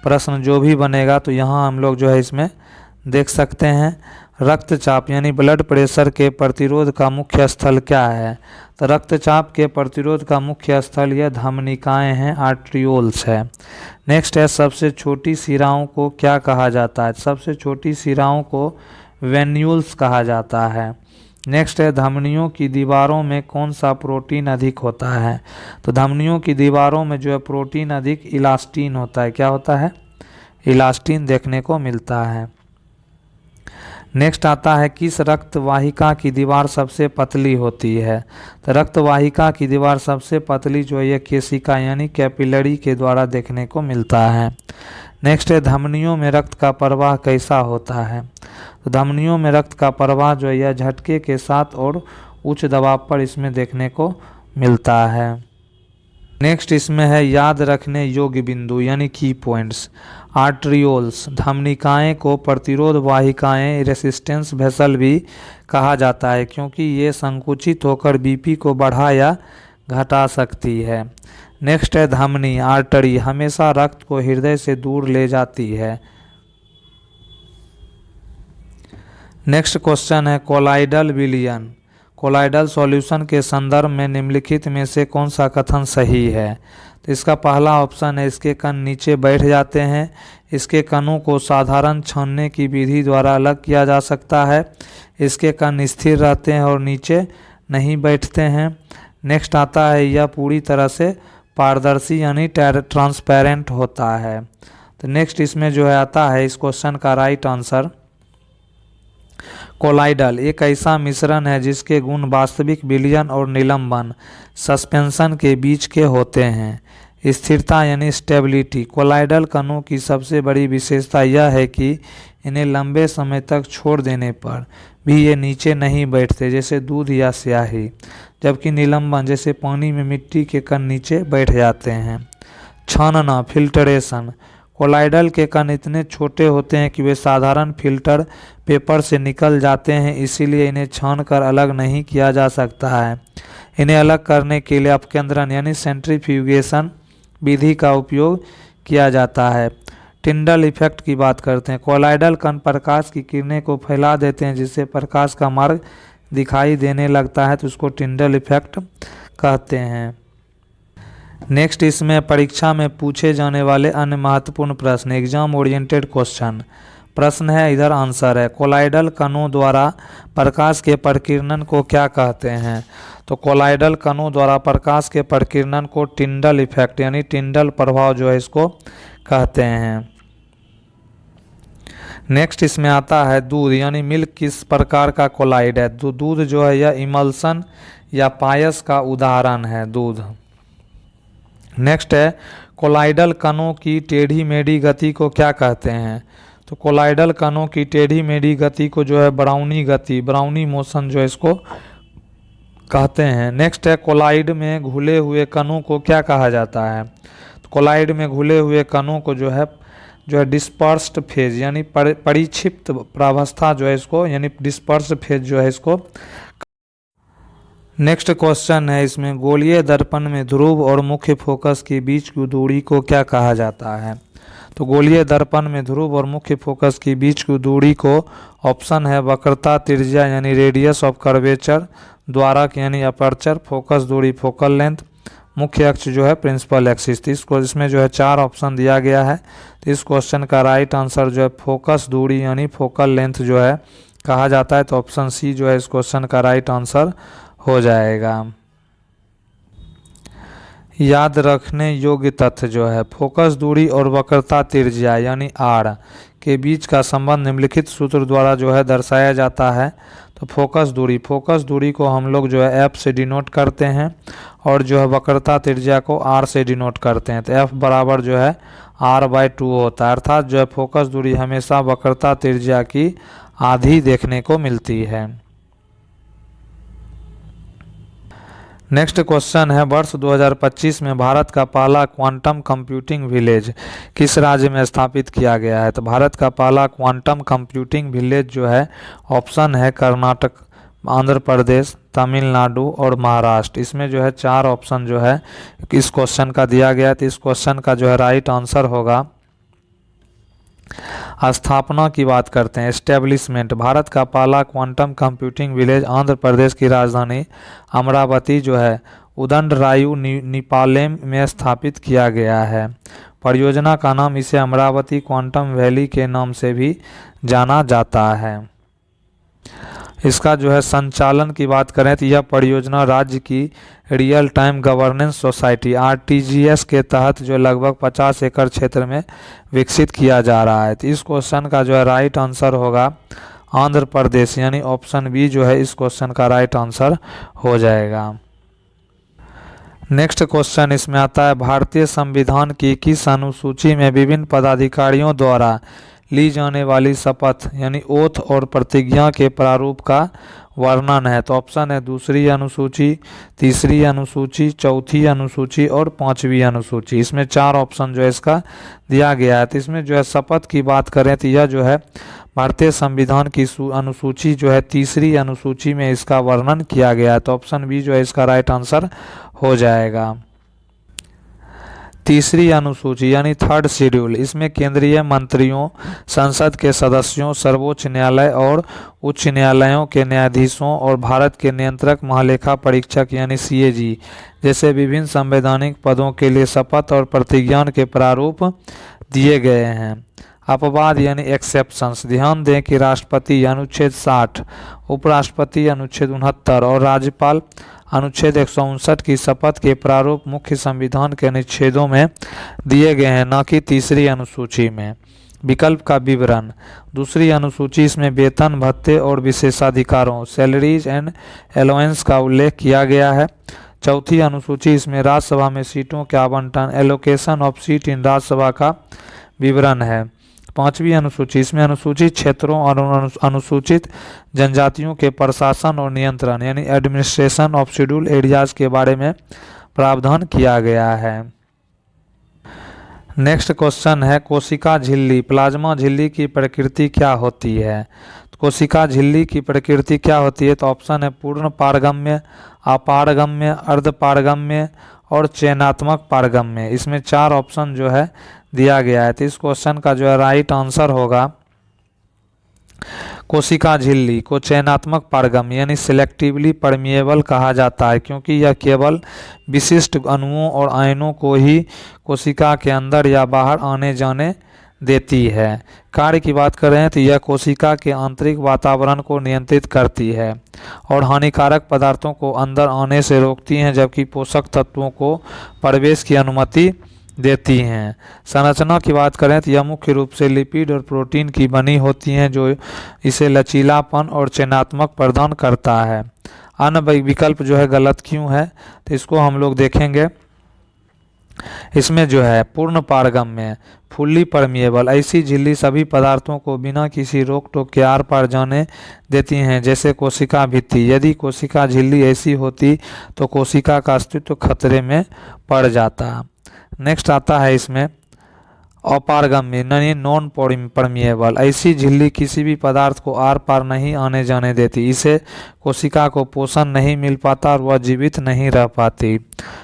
प्रश्न जो भी बनेगा तो यहाँ हम लोग जो है इसमें देख सकते हैं। रक्तचाप यानी ब्लड प्रेशर के प्रतिरोध का मुख्य स्थल क्या है? तो रक्तचाप के प्रतिरोध का मुख्य स्थल यह धमनिकाएं हैं, आर्ट्रियोल्स है। नेक्स्ट है सबसे छोटी शिराओं को क्या कहा जाता है? सबसे छोटी शिराओं को वेन्यूल्स कहा जाता है। नेक्स्ट है धमनियों की दीवारों में कौन सा प्रोटीन अधिक होता है? तो धमनियों की दीवारों में जो है प्रोटीन अधिक इलास्टिन होता है। क्या होता है? इलास्टिन देखने को मिलता है। नेक्स्ट आता है किस रक्त वाहिका की दीवार सबसे पतली होती है? तो रक्त वाहिका की दीवार सबसे पतली जो है ये केशिका यानी कैपिलरी के द्वारा देखने को मिलता है। नेक्स्ट है धमनियों में रक्त का प्रवाह कैसा होता है? तो धमनियों में रक्त का प्रवाह जो है यह झटके के साथ और उच्च दबाव पर इसमें देखने को मिलता है। नेक्स्ट इसमें है याद रखने योग्य बिंदु यानी की पॉइंट्स। आर्ट्रियोल्स, धमनिकाएं को प्रतिरोध वाहिकाएं रेसिस्टेंस वेसल भी कहा जाता है, क्योंकि ये संकुचित होकर बीपी को बढ़ा या घटा सकती है। नेक्स्ट है धमनी आर्टरी, हमेशा रक्त को हृदय से दूर ले जाती है। नेक्स्ट क्वेश्चन है कोलाइडल विलयन, कोलाइडल सॉल्यूशन के संदर्भ में निम्नलिखित में से कौन सा कथन सही है? तो इसका पहला ऑप्शन है इसके कण नीचे बैठ जाते हैं, इसके कणों को साधारण छानने की विधि द्वारा अलग किया जा सकता है, इसके कण स्थिर रहते हैं और नीचे नहीं बैठते हैं। नेक्स्ट आता है यह पूरी तरह से पारदर्शी यानी ट्रांसपेरेंट होता है। तो नेक्स्ट इसमें जो है आता है इस क्वेश्चन का राइट आंसर कोलाइडल एक ऐसा मिश्रण है जिसके गुण वास्तविक विलयन और निलंबन सस्पेंशन के बीच के होते हैं। स्थिरता यानी स्टेबिलिटी, कोलाइडल कणों की सबसे बड़ी विशेषता यह है कि इन्हें लंबे समय तक छोड़ देने पर भी ये नीचे नहीं बैठते, जैसे दूध या स्याही, जबकि निलंबन जैसे पानी में मिट्टी के कण नीचे बैठ जाते हैं। छानना फिल्टरेशन, कोलाइडल के कण इतने छोटे होते हैं कि वे साधारण फिल्टर पेपर से निकल जाते हैं, इसीलिए इन्हें छानकर अलग नहीं किया जा सकता है। इन्हें अलग करने के लिए अपकेंद्रण यानी सेंट्रीफ्यूगेशन विधि का उपयोग किया जाता है। टिंडल इफेक्ट की बात करते हैं, कोलाइडल कण प्रकाश की किरणें को फैला देते हैं जिससे प्रकाश का मार्ग दिखाई देने लगता है, तो उसको टिंडल इफेक्ट कहते हैं। नेक्स्ट इसमें परीक्षा में पूछे जाने वाले अन्य महत्वपूर्ण प्रश्न, एग्जाम ओरिएंटेड क्वेश्चन। प्रश्न है इधर आंसर है, कोलाइडल कणों द्वारा प्रकाश के प्रकीर्णन को क्या कहते हैं? तो कोलाइडल कणों द्वारा प्रकाश के प्रकीर्णन को टिंडल इफेक्ट यानी टिंडल प्रभाव जो है इसको कहते हैं। नेक्स्ट इसमें आता है दूध यानी मिल्क किस प्रकार का कोलाइड है? तो दूध जो है यह इमल्सन या पायस का उदाहरण है दूध। नेक्स्ट है कोलाइडल कणों की टेढ़ी मेढ़ी गति को क्या कहते हैं? तो कोलाइडल कणों की टेढ़ी मेढ़ी गति को जो है ब्राउनी गति, ब्राउनी मोशन जो है इसको कहते हैं। नेक्स्ट है कोलाइड में घुले हुए कणों को क्या कहा जाता है? तो कोलाइड में घुले हुए कणों को जो है डिस्पर्स्ड फेज यानी परिक्षिप्त प्रावस्था जो है इसको यानी डिस्पर्स्ड फेज जो है इसको। नेक्स्ट क्वेश्चन है इसमें गोलीय दर्पण में ध्रुव और मुख्य फोकस के बीच की दूरी को क्या कहा जाता है? तो गोलीय दर्पण में ध्रुव और मुख्य फोकस के बीच की दूरी को ऑप्शन है वक्रता त्रिज्या यानी रेडियस ऑफ कर्वेचर, द्वारक यानी अपर्चर, फोकस दूरी फोकल लेंथ, मुख्य अक्ष जो है प्रिंसिपल एक्सिस। तो इसको इसमें जो है 4 ऑप्शन दिया गया है। तो इस क्वेश्चन का राइट आंसर जो है फोकस दूरी यानी फोकल लेंथ जो है कहा जाता है। तो ऑप्शन सी जो है इस क्वेश्चन का राइट आंसर हो जाएगा। याद रखने योग्य तथ्य जो है फोकस दूरी और वक्रता त्रिज्या यानी आर के बीच का संबंध निम्नलिखित सूत्र द्वारा जो है दर्शाया जाता है। तो फोकस दूरी को हम लोग जो है एफ से डिनोट करते हैं और जो है वक्रता त्रिज्या को आर से डिनोट करते हैं। तो एफ बराबर जो है r/2 होता है, अर्थात जो है फोकस दूरी हमेशा वक्रता त्रिज्या की आधी देखने को मिलती है। नेक्स्ट क्वेश्चन है वर्ष 2025 में भारत का पहला क्वांटम कंप्यूटिंग विलेज किस राज्य में स्थापित किया गया है। तो भारत का पहला क्वांटम कंप्यूटिंग विलेज जो है ऑप्शन है कर्नाटक, आंध्र प्रदेश, तमिलनाडु और महाराष्ट्र। इसमें जो है 4 ऑप्शन जो है इस क्वेश्चन का दिया गया है। तो इस क्वेश्चन का जो है राइट आंसर होगा स्थापना की बात करते हैं एस्टेब्लिशमेंट। भारत का पहला quantum computing village Andhra Pradesh की राजधानी अमरावती जो है उदंडरायु निपालेम में स्थापित किया गया है। परियोजना का नाम इसे अमरावती क्वांटम वैली के नाम से भी जाना जाता है। इसका जो है संचालन की बात करें तो यह परियोजना राज्य की real time governance society RTGS के तहत जो लगभग 50 एकड़ क्षेत्र में विकसित किया जा रहा है। तो इस क्वेश्चन का जो है राइट आंसर होगा आंध्र प्रदेश यानी ऑप्शन बी जो है इस क्वेश्चन का राइट आंसर हो जाएगा। नेक्स्ट क्वेश्चन इसमें आता है भारतीय संविधान की किस अनुसूची में विभिन्न पदाधिकारियों द्वारा ली जाने वाली शपथ यानी ओथ और प्रतिज्ञा के प्रारूप का वर्णन है। तो ऑप्शन है दूसरी अनुसूची, तीसरी अनुसूची, चौथी अनुसूची और 5वीं अनुसूची। इसमें 4 ऑप्शन जो है इसका दिया गया है। तो इसमें जो है शपथ की बात करें तो यह जो है भारतीय संविधान की अनुसूची जो है तीसरी अनुसूची में इसका वर्णन किया गया है। तो ऑप्शन बी जो है इसका राइट आंसर हो जाएगा। तीसरी अनुसूची यानी 3rd शेड्यूल, इसमें केंद्रीय मंत्रियों, संसद के सदस्यों, सर्वोच्च न्यायालय और उच्च न्यायालयों के न्यायाधीशों और भारत के नियंत्रक महालेखा परीक्षक यानी CAG जैसे विभिन्न संवैधानिक पदों के लिए शपथ और प्रतिज्ञा के प्रारूप दिए गए हैं। अपवाद यानी एक्सेप्शंस, ध्यान दें कि राष्ट्रपति अनुच्छेद 60, उपराष्ट्रपति अनुच्छेद 69 और राज्यपाल अनुच्छेद 159 की शपथ के प्रारूप मुख्य संविधान के अनुच्छेदों में दिए गए हैं, न कि तीसरी अनुसूची में। विकल्प का विवरण, दूसरी अनुसूची इसमें वेतन, भत्ते और विशेषाधिकारों सैलरीज एंड एलोवेंस का उल्लेख किया गया है। चौथी अनुसूची इसमें राज्यसभा में सीटों के आवंटन एलोकेशन ऑफ सीट इन राज्यसभा का विवरण है। 5वीं अनुसूची इसमें अनुसूचित क्षेत्रों और अनुसूचित जनजातियों के प्रशासन और नियंत्रण यानी एडमिनिस्ट्रेशन ऑफ शेड्यूल एरियाज के बारे में प्रावधान किया गया है। नेक्स्ट क्वेश्चन है कोशिका झिल्ली प्लाज्मा झिल्ली की प्रकृति क्या होती है। कोशिका झिल्ली की प्रकृति क्या होती है। तो ऑप्शन है पूर्ण पारगम्य, अपारगम्य, अर्धपारगम्य और चयनात्मक पारगम्य। इसमें 4 ऑप्शन जो है दिया गया है। तो इस क्वेश्चन का जो है राइट आंसर होगा कोशिका झिल्ली को चयनात्मक पारगम्य यानी सिलेक्टिवली परमिएबल कहा जाता है, क्योंकि यह केवल विशिष्ट अणुओं और आयनों को ही कोशिका के अंदर या बाहर आने जाने देती है। कार्य की बात करें तो यह कोशिका के आंतरिक वातावरण को नियंत्रित करती है और हानिकारक पदार्थों को अंदर आने से रोकती हैं, जबकि पोषक तत्वों को प्रवेश की अनुमति देती हैं। संरचना की बात करें तो यह मुख्य रूप से लिपिड और प्रोटीन की बनी होती हैं, जो इसे लचीलापन और चयनात्मक प्रदान करता है। अन्य विकल्प जो है गलत क्यों है, तो इसको हम लोग देखेंगे। इसमें जो है पूर्ण पारगम्य फुल्ली परमिएबल, ऐसी झिल्ली सभी पदार्थों को बिना किसी रोक टोक के आर पार जाने देती हैं, जैसे कोशिका भित्ति। यदि कोशिका झिल्ली ऐसी होती तो कोशिका का अस्तित्व खतरे में पड़ जाता। नेक्स्ट आता है इसमें अपारगम्य यानी नॉन परमिएबल, ऐसी झिल्ली किसी भी पदार्थ को आर पार नहीं आने जाने देती। इसे कोशिका को पोषण नहीं मिल पाता और वह जीवित नहीं रह पाती।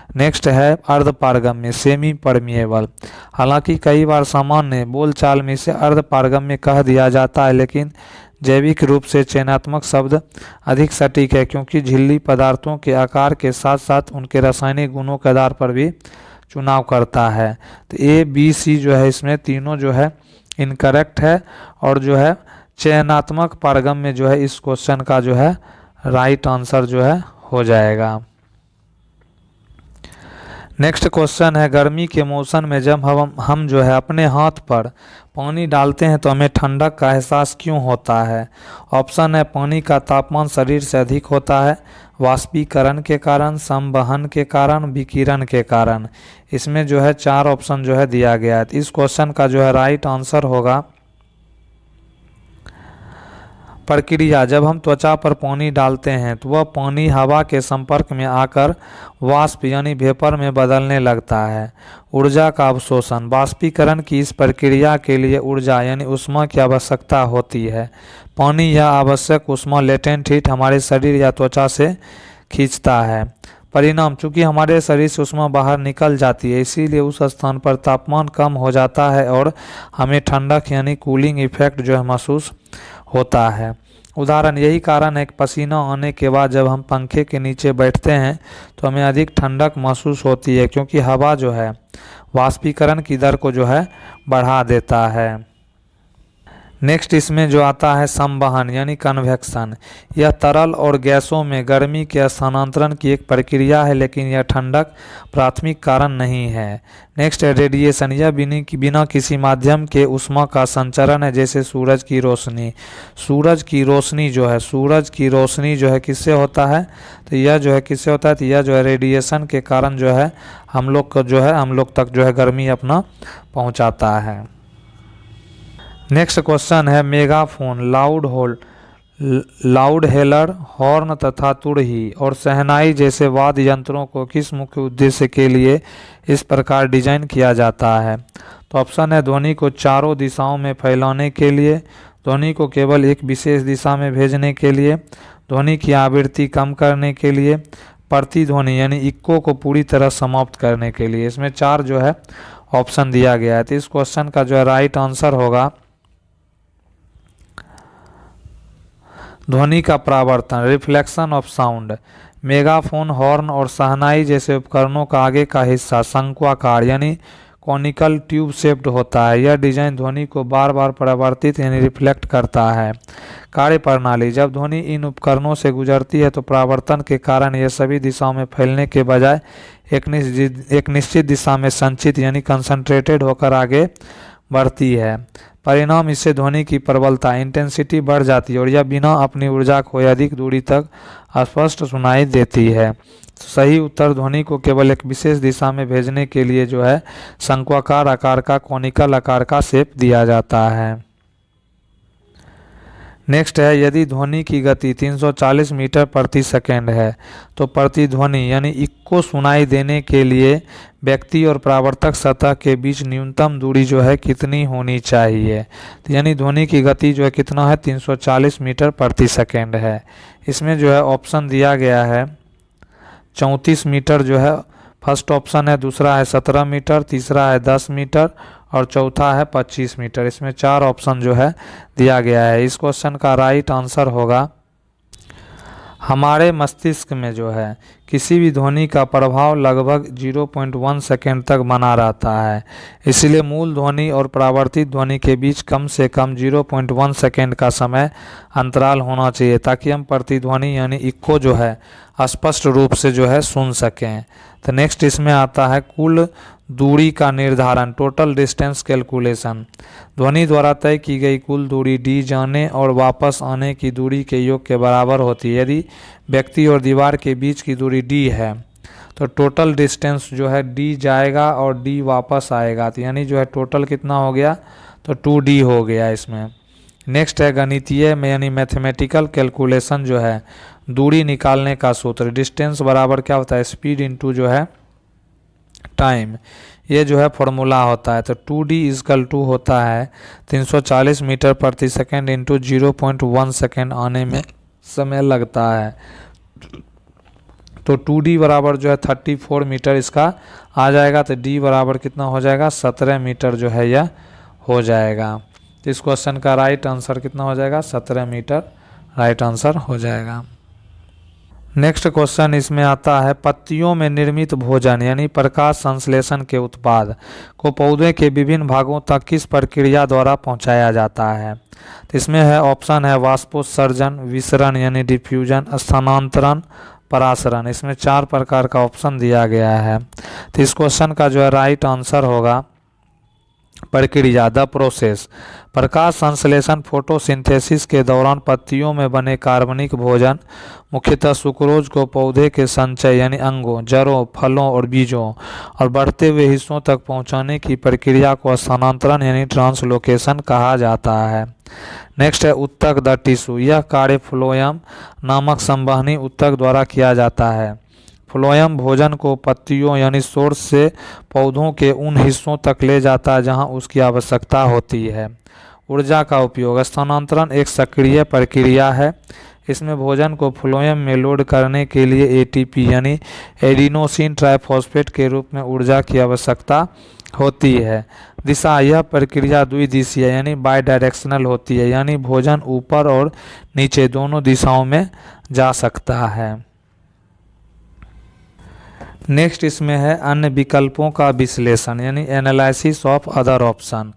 नेक्स्ट है अर्धपारगम्य, सेमी परमिएबल। हालांकि कई बार सामान्य बोलचाल में इसे अर्धपारगम्य कह दिया जाता है, लेकिन जैविक रूप से चयनात्मक शब्द अधिक सटीक है, क्योंकि झिल्ली पदार्थों के आकार के साथ साथ उनके रासायनिक गुणों के आधार पर भी चुनाव करता है। तो ए बी सी जो है इसमें तीनों जो है इनकरेक्ट है, और जो है चयनात्मक पारगम्य जो है इस क्वेश्चन का जो है राइट आंसर जो है हो जाएगा। नेक्स्ट क्वेश्चन है, गर्मी के मौसम में जब हम जो है अपने हाथ पर पानी डालते हैं तो हमें ठंडक का एहसास क्यों होता है? ऑप्शन है, पानी का तापमान शरीर से अधिक होता है, वाष्पीकरण के कारण, संवहन के कारण, विकिरण के कारण। इसमें जो है 4 ऑप्शन जो है दिया गया है। तो इस क्वेश्चन का जो है राइट आंसर होगा प्रक्रिया। जब हम त्वचा पर पानी डालते हैं तो वह पानी हवा के संपर्क में आकर वाष्प यानी वेपर में बदलने लगता है। ऊर्जा का अवशोषण, वाष्पीकरण की इस प्रक्रिया के लिए ऊर्जा यानी ऊष्मा की आवश्यकता होती है। पानी या आवश्यक ऊष्मा लेटेंट हीट हमारे शरीर या त्वचा से खींचता है। परिणाम, चूंकि हमारे शरीर से ऊष्मा बाहर निकल जाती है, इसीलिए उस स्थान पर तापमान कम हो जाता है और हमें ठंडक यानी कूलिंग इफेक्ट जो है महसूस होता है। उदाहरण, यही कारण है कि पसीना आने के बाद जब हम पंखे के नीचे बैठते हैं तो हमें अधिक ठंडक महसूस होती है, क्योंकि हवा जो है वाष्पीकरण की दर को जो है बढ़ा देता है। नेक्स्ट इसमें जो आता है संवहन यानी कन्वेक्शन। यह तरल और गैसों में गर्मी के स्थानांतरण की एक प्रक्रिया है, लेकिन यह ठंडक प्राथमिक कारण नहीं है। नेक्स्ट है रेडिएशन। यह बिना किसी माध्यम के ऊष्मा का संचरण है, जैसे सूरज की रोशनी। सूरज की रोशनी जो है किससे होता है? तो यह जो है किससे होता है? तो यह जो है रेडिएशन के कारण जो है हम लोग तक जो है गर्मी अपना पहुंचाता है। नेक्स्ट क्वेश्चन है मेगाफोन, लाउड हेलर, हॉर्न तथा तुरही और शहनाई जैसे वाद्य यंत्रों को किस मुख्य उद्देश्य के लिए इस प्रकार डिजाइन किया जाता है? तो ऑप्शन है, ध्वनि को चारों दिशाओं में फैलाने के लिए, ध्वनि को केवल एक विशेष दिशा में भेजने के लिए, ध्वनि की आवृत्ति कम करने के लिए, प्रतिध्वनि यानी इक्को को पूरी तरह समाप्त करने के लिए। इसमें 4 जो है ऑप्शन दिया गया है। तो इस क्वेश्चन का जो है राइट आंसर होगा ध्वनि का परावर्तन, reflection of sound. Megaphone, horn और शहनाई जैसे उपकरणों का आगे का हिस्सा शंक्वाकार यानी कॉनिकल ट्यूब शेप्ड होता है। यह डिजाइन ध्वनि को बार बार परावर्तित यानी रिफ्लेक्ट करता है। कार्य प्रणाली, जब ध्वनि इन उपकरणों से गुजरती है तो परावर्तन के कारण यह सभी दिशाओं में फैलने के बजाय एक निश्चित दिशा में संचित यानी कंसंट्रेटेड होकर आगे बढ़ती है। परिणाम, इससे ध्वनि की प्रबलता इंटेंसिटी बढ़ जाती है और यह बिना अपनी ऊर्जा खोए अधिक दूरी तक स्पष्ट सुनाई देती है। सही उत्तर, ध्वनि को केवल एक विशेष दिशा में भेजने के लिए जो है शंक्वाकार आकार का कॉनिकल आकार का शेप दिया जाता है। नेक्स्ट है, यदि ध्वनि की गति 340 मीटर प्रति सेकेंड है तो प्रतिध्वनि यानी इक्को सुनाई देने के लिए व्यक्ति और परावर्तक सतह के बीच न्यूनतम दूरी जो है कितनी होनी चाहिए? तो यानी ध्वनि की गति जो है कितना है? 340 मीटर प्रति सेकेंड है। इसमें जो है ऑप्शन दिया गया है 34 मीटर जो है फर्स्ट ऑप्शन है, दूसरा है 17 मीटर, तीसरा है 10 मीटर और चौथा है 25 मीटर। इसमें 4 ऑप्शन जो है दिया गया है। इस क्वेश्चन का राइट आंसर होगा, हमारे मस्तिष्क में जो है किसी भी ध्वनि का प्रभाव लगभग 0.1 सेकेंड तक बना रहता है। इसलिए मूल ध्वनि और परावर्तित ध्वनि के बीच कम से कम 0.1 सेकेंड का समय अंतराल होना चाहिए, ताकि हम प्रतिध्वनि यानी इक्को जो है स्पष्ट रूप से जो है सुन सकें। तो नेक्स्ट इसमें आता है कुल दूरी का निर्धारण, टोटल डिस्टेंस कैलकुलेशन। ध्वनि द्वारा तय की गई कुल दूरी डी जाने और वापस आने की दूरी के योग के बराबर होती है। यदि व्यक्ति और दीवार के बीच की दूरी डी है तो टोटल डिस्टेंस जो है डी जाएगा और डी वापस आएगा, तो यानी जो है टोटल कितना हो गया? तो 2D हो गया इसमें। नेक्स्ट है गणितीय में यानी मैथमेटिकल कैलकुलेशन जो है दूरी निकालने का सूत्र, डिस्टेंस बराबर क्या होता है? स्पीड इंटू जो है टाइम, ये जो है फॉर्मूला होता है। तो 2D इजकल टू होता है 340 मीटर प्रति सेकेंड इंटू 0.1 सेकेंड आने में समय लगता है। तो 2D बराबर जो है 34 मीटर इसका आ जाएगा। तो D बराबर कितना हो जाएगा, 17 मीटर जो है यह हो जाएगा। तो इस क्वेश्चन का राइट आंसर कितना हो जाएगा, 17 मीटर राइट आंसर हो जाएगा। नेक्स्ट क्वेश्चन इसमें आता है, पत्तियों में निर्मित भोजन यानी प्रकाश संश्लेषण के उत्पाद को पौधे के विभिन्न भागों तक किस प्रक्रिया द्वारा पहुंचाया जाता है। तो इसमें है ऑप्शन है वाष्पोत्सर्जन, विसरण यानी डिफ्यूजन, स्थानांतरण, परासरण। इसमें 4 प्रकार का ऑप्शन दिया गया है। तो इस क्वेश्चन का जो है राइट आंसर होगा प्रक्रिया, द प्रोसेस। प्रकाश संश्लेषण फोटोसिंथेसिस के दौरान पत्तियों में बने कार्बनिक भोजन मुख्यतः सुक्रोज को पौधे के संचय यानी अंगों, जड़ों, फलों और बीजों और बढ़ते हुए हिस्सों तक पहुंचाने की प्रक्रिया को स्थानांतरण यानी ट्रांसलोकेशन कहा जाता है। नेक्स्ट है उत्तक, द टिश्यू। यह कार्य फ्लोएम नामक संवहनी उत्तक द्वारा किया जाता है। फ्लोएम भोजन को पत्तियों यानी सोर्स से पौधों के उन हिस्सों तक ले जाता है जहां उसकी आवश्यकता होती है। ऊर्जा का उपयोग, स्थानांतरण एक सक्रिय प्रक्रिया है। इसमें भोजन को फ्लोएम में लोड करने के लिए एटीपी यानी एडिनोसिन ट्राइफॉस्फेट के रूप में ऊर्जा की आवश्यकता होती है। दिशा, यह प्रक्रिया द्विदिशीय यानी बाई डायरेक्शनल होती है, यानी भोजन ऊपर और नीचे दोनों दिशाओं में जा सकता है। नेक्स्ट इसमें है अन्य विकल्पों का विश्लेषण यानी एनालिसिस ऑफ अदर ऑप्शन।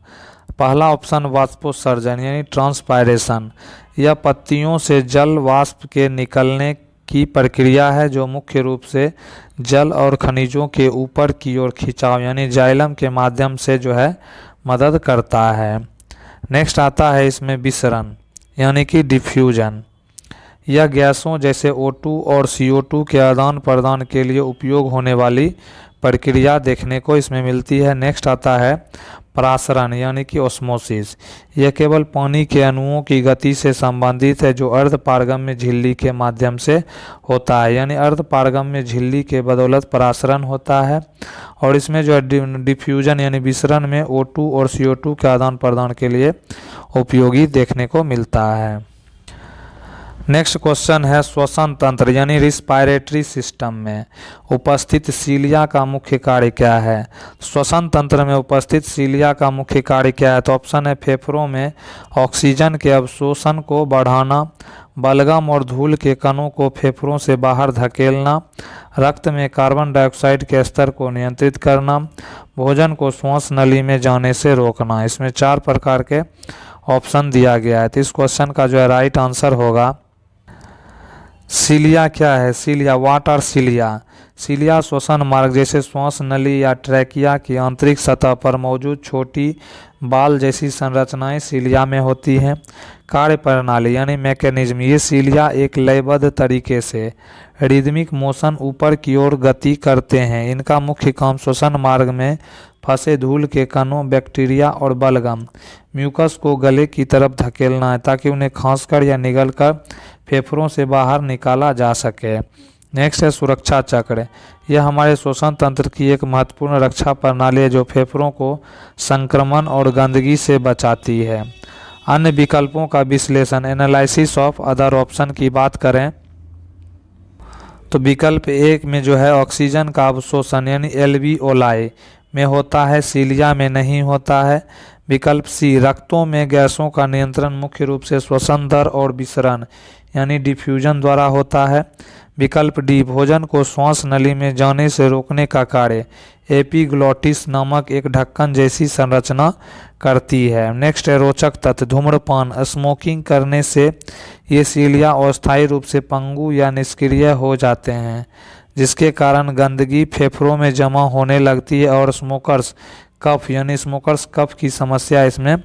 पहला ऑप्शन वाष्पोत्सर्जन यानी ट्रांसपायरेशन। यह पत्तियों से जल वाष्प के निकलने की प्रक्रिया है जो मुख्य रूप से जल और खनिजों के ऊपर की ओर खिंचाव यानी जाइलम के माध्यम से जो है मदद करता है। नेक्स्ट आता है इसमें विसरण यानी कि डिफ्यूजन। यह गैसों जैसे O2 और CO2 के आदान प्रदान के लिए उपयोग होने वाली प्रक्रिया देखने को इसमें मिलती है। नेक्स्ट आता है परासरण यानी कि ऑस्मोसिस। यह केवल पानी के अणुओं की गति से संबंधित है जो अर्धपारगम्य झिल्ली के माध्यम से होता है, यानी अर्धपारगम्य झिल्ली के बदौलत परासरण होता है। और इसमें जो है डिफ्यूजन यानी विसरण में O2 और CO2 के आदान प्रदान के लिए उपयोगी देखने को मिलता है। नेक्स्ट क्वेश्चन है श्वसन तंत्र यानी रिस्पायरेटरी सिस्टम में उपस्थित सीलिया का मुख्य कार्य क्या है। श्वसन तंत्र में उपस्थित सीलिया का मुख्य कार्य क्या है। तो ऑप्शन है फेफड़ों में ऑक्सीजन के अवशोषण को बढ़ाना, बलगम और धूल के कणों को फेफड़ों से बाहर धकेलना, रक्त में कार्बन डाइऑक्साइड के स्तर को नियंत्रित करना, भोजन को श्वास नली में जाने से रोकना। इसमें 4 प्रकार के ऑप्शन दिया गया है। तो इस क्वेश्चन का जो है राइट आंसर होगा सीलिया क्या है। सीलिया, व्हाट आर सीलिया। सीलिया श्वसन मार्ग जैसे श्वास नली या ट्रैकिया की आंतरिक सतह पर मौजूद छोटी बाल जैसी संरचनाएं सीलिया में होती हैं। कार्य प्रणाली यानी मैकेनिज्म, ये सीलिया एक लयबद्ध तरीके से रिदमिक मोशन ऊपर की ओर गति करते हैं। इनका मुख्य काम श्वसन मार्ग में फंसे धूल के कणों, बैक्टीरिया और बलगम म्यूकस को गले की तरफ धकेलना है ताकि उन्हें खांसकर या निगलकर फेफड़ों से बाहर निकाला जा सके। नेक्स्ट है सुरक्षा चक्र। यह हमारे श्वसन तंत्र की एक महत्वपूर्ण रक्षा प्रणाली है जो फेफड़ों को संक्रमण और गंदगी से बचाती है। अन्य विकल्पों का विश्लेषण एनालिसिस ऑफ अदर ऑप्शन की बात करें तो विकल्प 1 में जो है ऑक्सीजन का अवशोषण यानी एल्वियोलाई में होता है, सीलिया में नहीं होता है। विकल्प सी रक्तों में गैसों का नियंत्रण मुख्य रूप से श्वसन दर और विसरण यानी डिफ्यूजन द्वारा होता है। विकल्प डी भोजन को श्वास नली में जाने से रोकने का कार्य एपिग्लॉटिस नामक एक ढक्कन जैसी संरचना करती है। नेक्स्ट है रोचक तथ्य, धूम्रपान स्मोकिंग करने से ये सीलिया अस्थायी रूप से पंगु या निष्क्रिय हो जाते हैं जिसके कारण गंदगी फेफड़ों में जमा होने लगती है और स्मोकर्स कफ यानी स्मोकर्स कफ की समस्या इसमें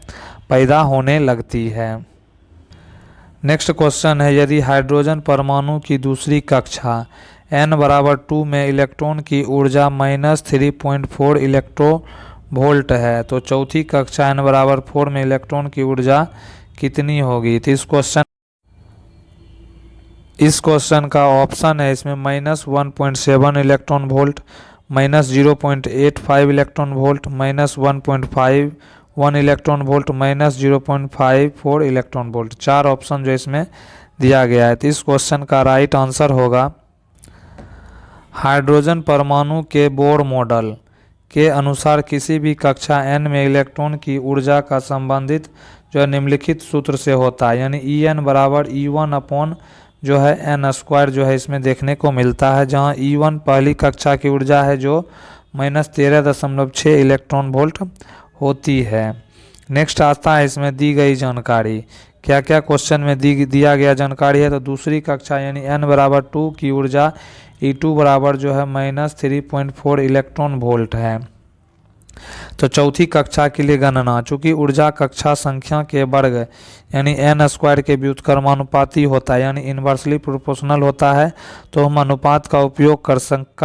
पैदा होने लगती है। नेक्स्ट क्वेश्चन है यदि हाइड्रोजन परमाणु की दूसरी कक्षा n बराबर 2 में इलेक्ट्रॉन की ऊर्जा -3.4 इलेक्ट्रोवोल्ट है तो चौथी कक्षा n बराबर 4 में इलेक्ट्रॉन की ऊर्जा कितनी होगी। तो इस क्वेश्चन का ऑप्शन है इसमें -1.7 electron volt, -0.85 electron volt, -1.51 electron volt, -0.54 electron volt. 4 option जो इसमें दिया गया है। तो इस क्वेश्चन का राइट आंसर होगा हाइड्रोजन परमाणु के बोर मॉडल के अनुसार किसी भी कक्षा n में इलेक्ट्रॉन की ऊर्जा का संबंधित जो है निम्नलिखित सूत्र से होता है, यानी En बराबर E1 अपॉन जो है n स्क्वायर जो है इसमें देखने को मिलता है, जहां E1 पहली कक्षा की ऊर्जा है जो -13.6 इलेक्ट्रॉन वोल्ट होती है। नेक्स्ट आता है इसमें दी गई जानकारी, क्या क्या क्वेश्चन में दिया गया जानकारी है। तो दूसरी कक्षा यानी n बराबर 2 की ऊर्जा E2 बराबर जो है -3.4 इलेक्ट्रॉन वोल्ट है। तो चौथी कक्षा के लिए गणना, चूंकि ऊर्जा कक्षा संख्या के वर्ग यानी n स्क्वायर के व्युत्क्रमानुपाती होता है, यानी इन्वर्सली प्रोपोर्शनल होता है, तो हम अनुपात का उपयोग कर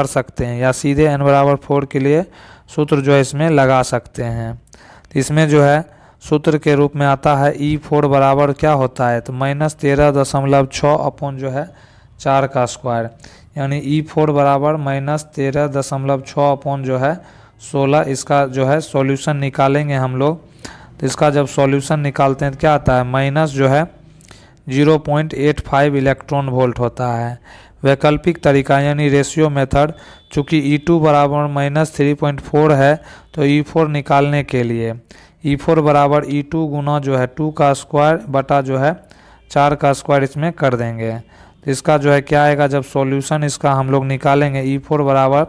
सकते हैं या सीधे n बराबर 4 के लिए सूत्र जो है इसमें लगा सकते हैं। तो इसमें जो है सूत्र के रूप में आता है E4 बराबर क्या होता है, तो -13.6 अपॉन जो है 4 का स्क्वायर, यानी E4 बराबर -13.6 अपॉन जो है 16। इसका जो है सॉल्यूशन निकालेंगे हम लोग, तो इसका जब सॉल्यूशन निकालते हैं तो क्या आता है, माइनस जो है 0.85 इलेक्ट्रॉन वोल्ट होता है। वैकल्पिक तरीका यानी रेशियो मेथड, चूँकि E2 बराबर -3.4 है, तो E4 निकालने के लिए E4 बराबर E2 गुना जो है 2 का स्क्वायर बटा जो है 4 का स्क्वायर इसमें कर देंगे। तो इसका जो है क्या आएगा, जब सॉल्यूशन इसका हम लोग निकालेंगे E4 बराबर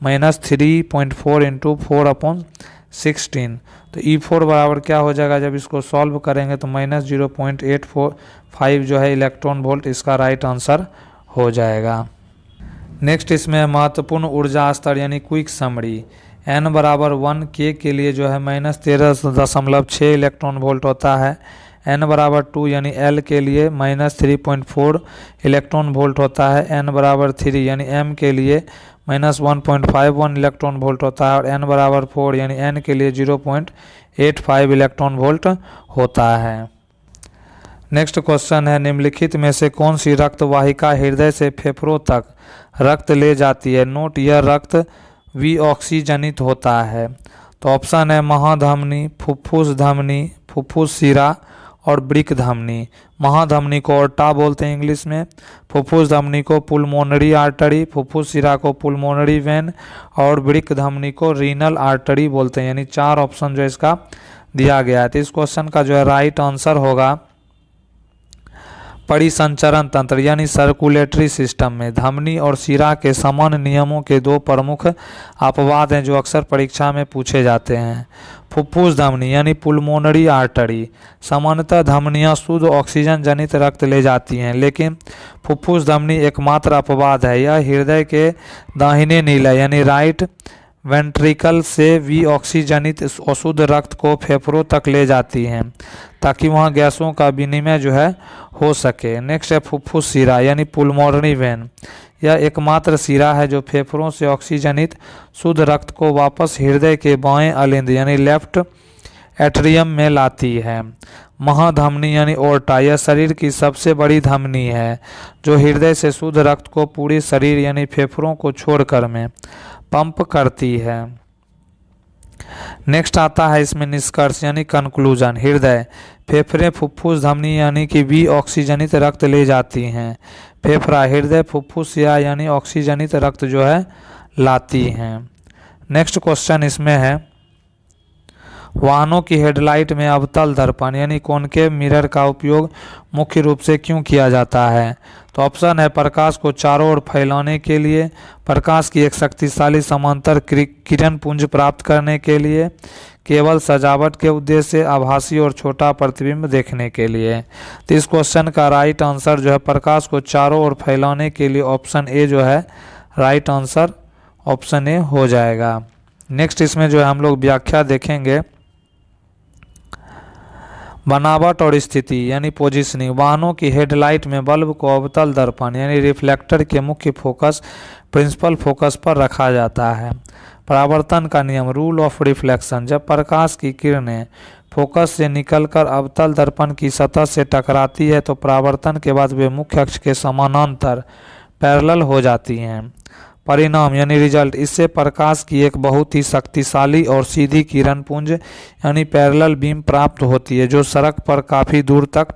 -3.4 इंटू 4/16, तो E4 बराबर क्या हो जाएगा, जब इसको सॉल्व करेंगे तो -0.845 जो है इलेक्ट्रॉन वोल्ट इसका राइट आंसर हो जाएगा। नेक्स्ट इसमें महत्वपूर्ण ऊर्जा स्तर यानी क्विक समरी, n बराबर 1 k के लिए जो है -13.6 इलेक्ट्रॉन वोल्ट होता है। n बराबर 2 यानी L के लिए -3.4 इलेक्ट्रॉन वोल्ट होता है। n बराबर 3 यानी M के लिए -1.51 इलेक्ट्रॉन वोल्ट होता है, और n बराबर 4 यानी N के लिए 0.85 इलेक्ट्रॉन वोल्ट होता है। नेक्स्ट क्वेश्चन है, निम्नलिखित में से कौन सी रक्त वाहिका हृदय से फेफड़ों तक रक्त ले जाती है। नोट, यह रक्त विऑक्सीजनित होता है। तो ऑप्शन है महाधमनी, फुफ्फुस धमनी, फुफ्फुस शिरा और वृक्क धमनी। महाधमनी को ऑर्टा बोलते हैं इंग्लिश में, फुफ्फुस धमनी को पुल्मोनरी आर्टरी, फुफ्फुस शिरा को पुल्मोनरी वेन और वृक्क धमनी को रीनल आर्टरी बोलते हैं। यानी 4 ऑप्शन जो इसका दिया गया है। तो इस क्वेश्चन का जो है राइट आंसर होगा परिसंचरण तंत्र यानी सर्कुलेटरी सिस्टम में धमनी और शिरा के समान नियमों के 2 प्रमुख अपवाद हैं जो अक्सर परीक्षा में पूछे जाते हैं। फुफ्फुस धमनी यानी पुल्मोनरी आर्टरी, सामान्यतः धमनियां शुद्ध ऑक्सीजन जनित रक्त ले जाती हैं, लेकिन फुफ्फुस धमनी एकमात्र अपवाद है। यह हृदय के दाहिने नीला यानी राइट वेंट्रिकल से विऑक्सीजनित अशुद्ध रक्त को फेफड़ों तक ले जाती हैं ताकि वहां गैसों का विनिमय जो है हो सके। नेक्स्ट है फुफ्फुस शिरा यानी पुल्मोनरी वेन, यह एकमात्र शिरा है जो फेफड़ों से ऑक्सीजनित शुद्ध रक्त को वापस हृदय के बाएं अलिंद यानी लेफ्ट एट्रियम में लाती है। महाधमनी यानी ओर्टा, यह शरीर की सबसे बड़ी धमनी है जो हृदय से शुद्ध रक्त को पूरे शरीर यानी फेफड़ों को छोड़कर में पंप करती है। नेक्स्ट आता है इसमें निष्कर्ष यानी कंक्लूजन, हृदय, फेफड़े, फुफ्फुस धमनी यानी कि विऑक्सीजनित रक्त ले जाती हैं। फेफड़ा, हृदय, फुफ्फुस यानी ऑक्सीजनित रक्त जो है लाती हैं। नेक्स्ट क्वेश्चन इसमें है, वाहनों की हेडलाइट में अवतल दर्पण यानी कॉनकेव मिरर का उपयोग मुख्य रूप से क्यों किया जाता है। तो ऑप्शन है प्रकाश को चारों ओर फैलाने के लिए, प्रकाश की एक शक्तिशाली समांतर किरण पुंज प्राप्त करने के लिए, केवल सजावट के उद्देश्य से, आभासी और छोटा प्रतिबिंब देखने के लिए। तो इस क्वेश्चन का राइट आंसर जो है प्रकाश को चारों ओर फैलाने के लिए ऑप्शन ए जो है राइट आंसर ऑप्शन ए हो जाएगा। नेक्स्ट इसमें जो है हम लोग व्याख्या देखेंगे, बनावट और स्थिति यानी पोजीशनिंग, वाहनों की हेडलाइट में बल्ब को अवतल दर्पण यानी रिफ्लेक्टर के मुख्य फोकस प्रिंसिपल फोकस पर रखा जाता है। परावर्तन का नियम, रूल ऑफ रिफ्लेक्शन, जब प्रकाश की किरणें फोकस से निकलकर अवतल दर्पण की सतह से टकराती है तो परावर्तन के बाद वे मुख्य अक्ष के समानांतर पैरेलल हो जाती हैं। परिणाम यानी रिजल्ट, इससे प्रकाश की एक बहुत ही शक्तिशाली और सीधी किरण पुंज यानी पैरेलल बीम प्राप्त होती है जो सड़क पर काफ़ी दूर तक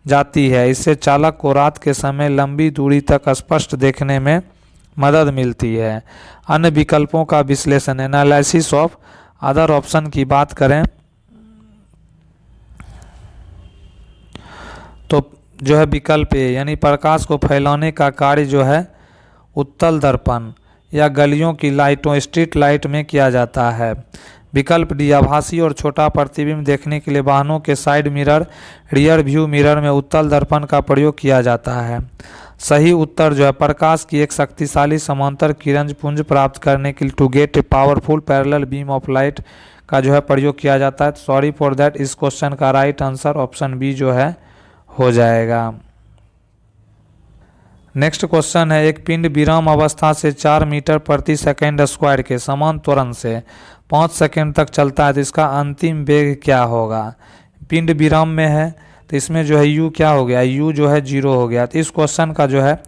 जाती है। इससे चालक को रात के समय लंबी दूरी तक स्पष्ट देखने में मदद मिलती है। अन्य विकल्पों का विश्लेषण, एनालिसिस ऑफ अदर ऑप्शन की बात करें तो जो है विकल्प ए यानी प्रकाश को फैलाने का कार्य जो है उत्तल दर्पण या गलियों की लाइटों स्ट्रीट लाइट में किया जाता है। विकल्प डी, आभासी और छोटा प्रतिबिंब देखने के लिए वाहनों के side mirror, rear view mirror में उत्तल दर्पण का प्रयोग किया जाता है। सही उत्तर जो है प्रकाश की एक शक्तिशाली समांतर किरण पुंज प्राप्त करने के लिए to get a powerful parallel beam of light का जो है प्रयोग किया जाता है। सॉरी फॉर दैट, इस क्वेश्चन का राइट आंसर ऑप्शन बी जो है हो जाएगा। नेक्स्ट क्वेश्चन है, एक पिंड विराम अवस्था से 4 मीटर प्रति सेकेंड स्क्वायर के समान त्वरण से 5 सेकेंड तक चलता है तो इसका अंतिम वेग क्या होगा। पिंड विराम में है तो इसमें जो है u क्या हो गया, u जो है 0 हो गया। तो इस क्वेश्चन का जो है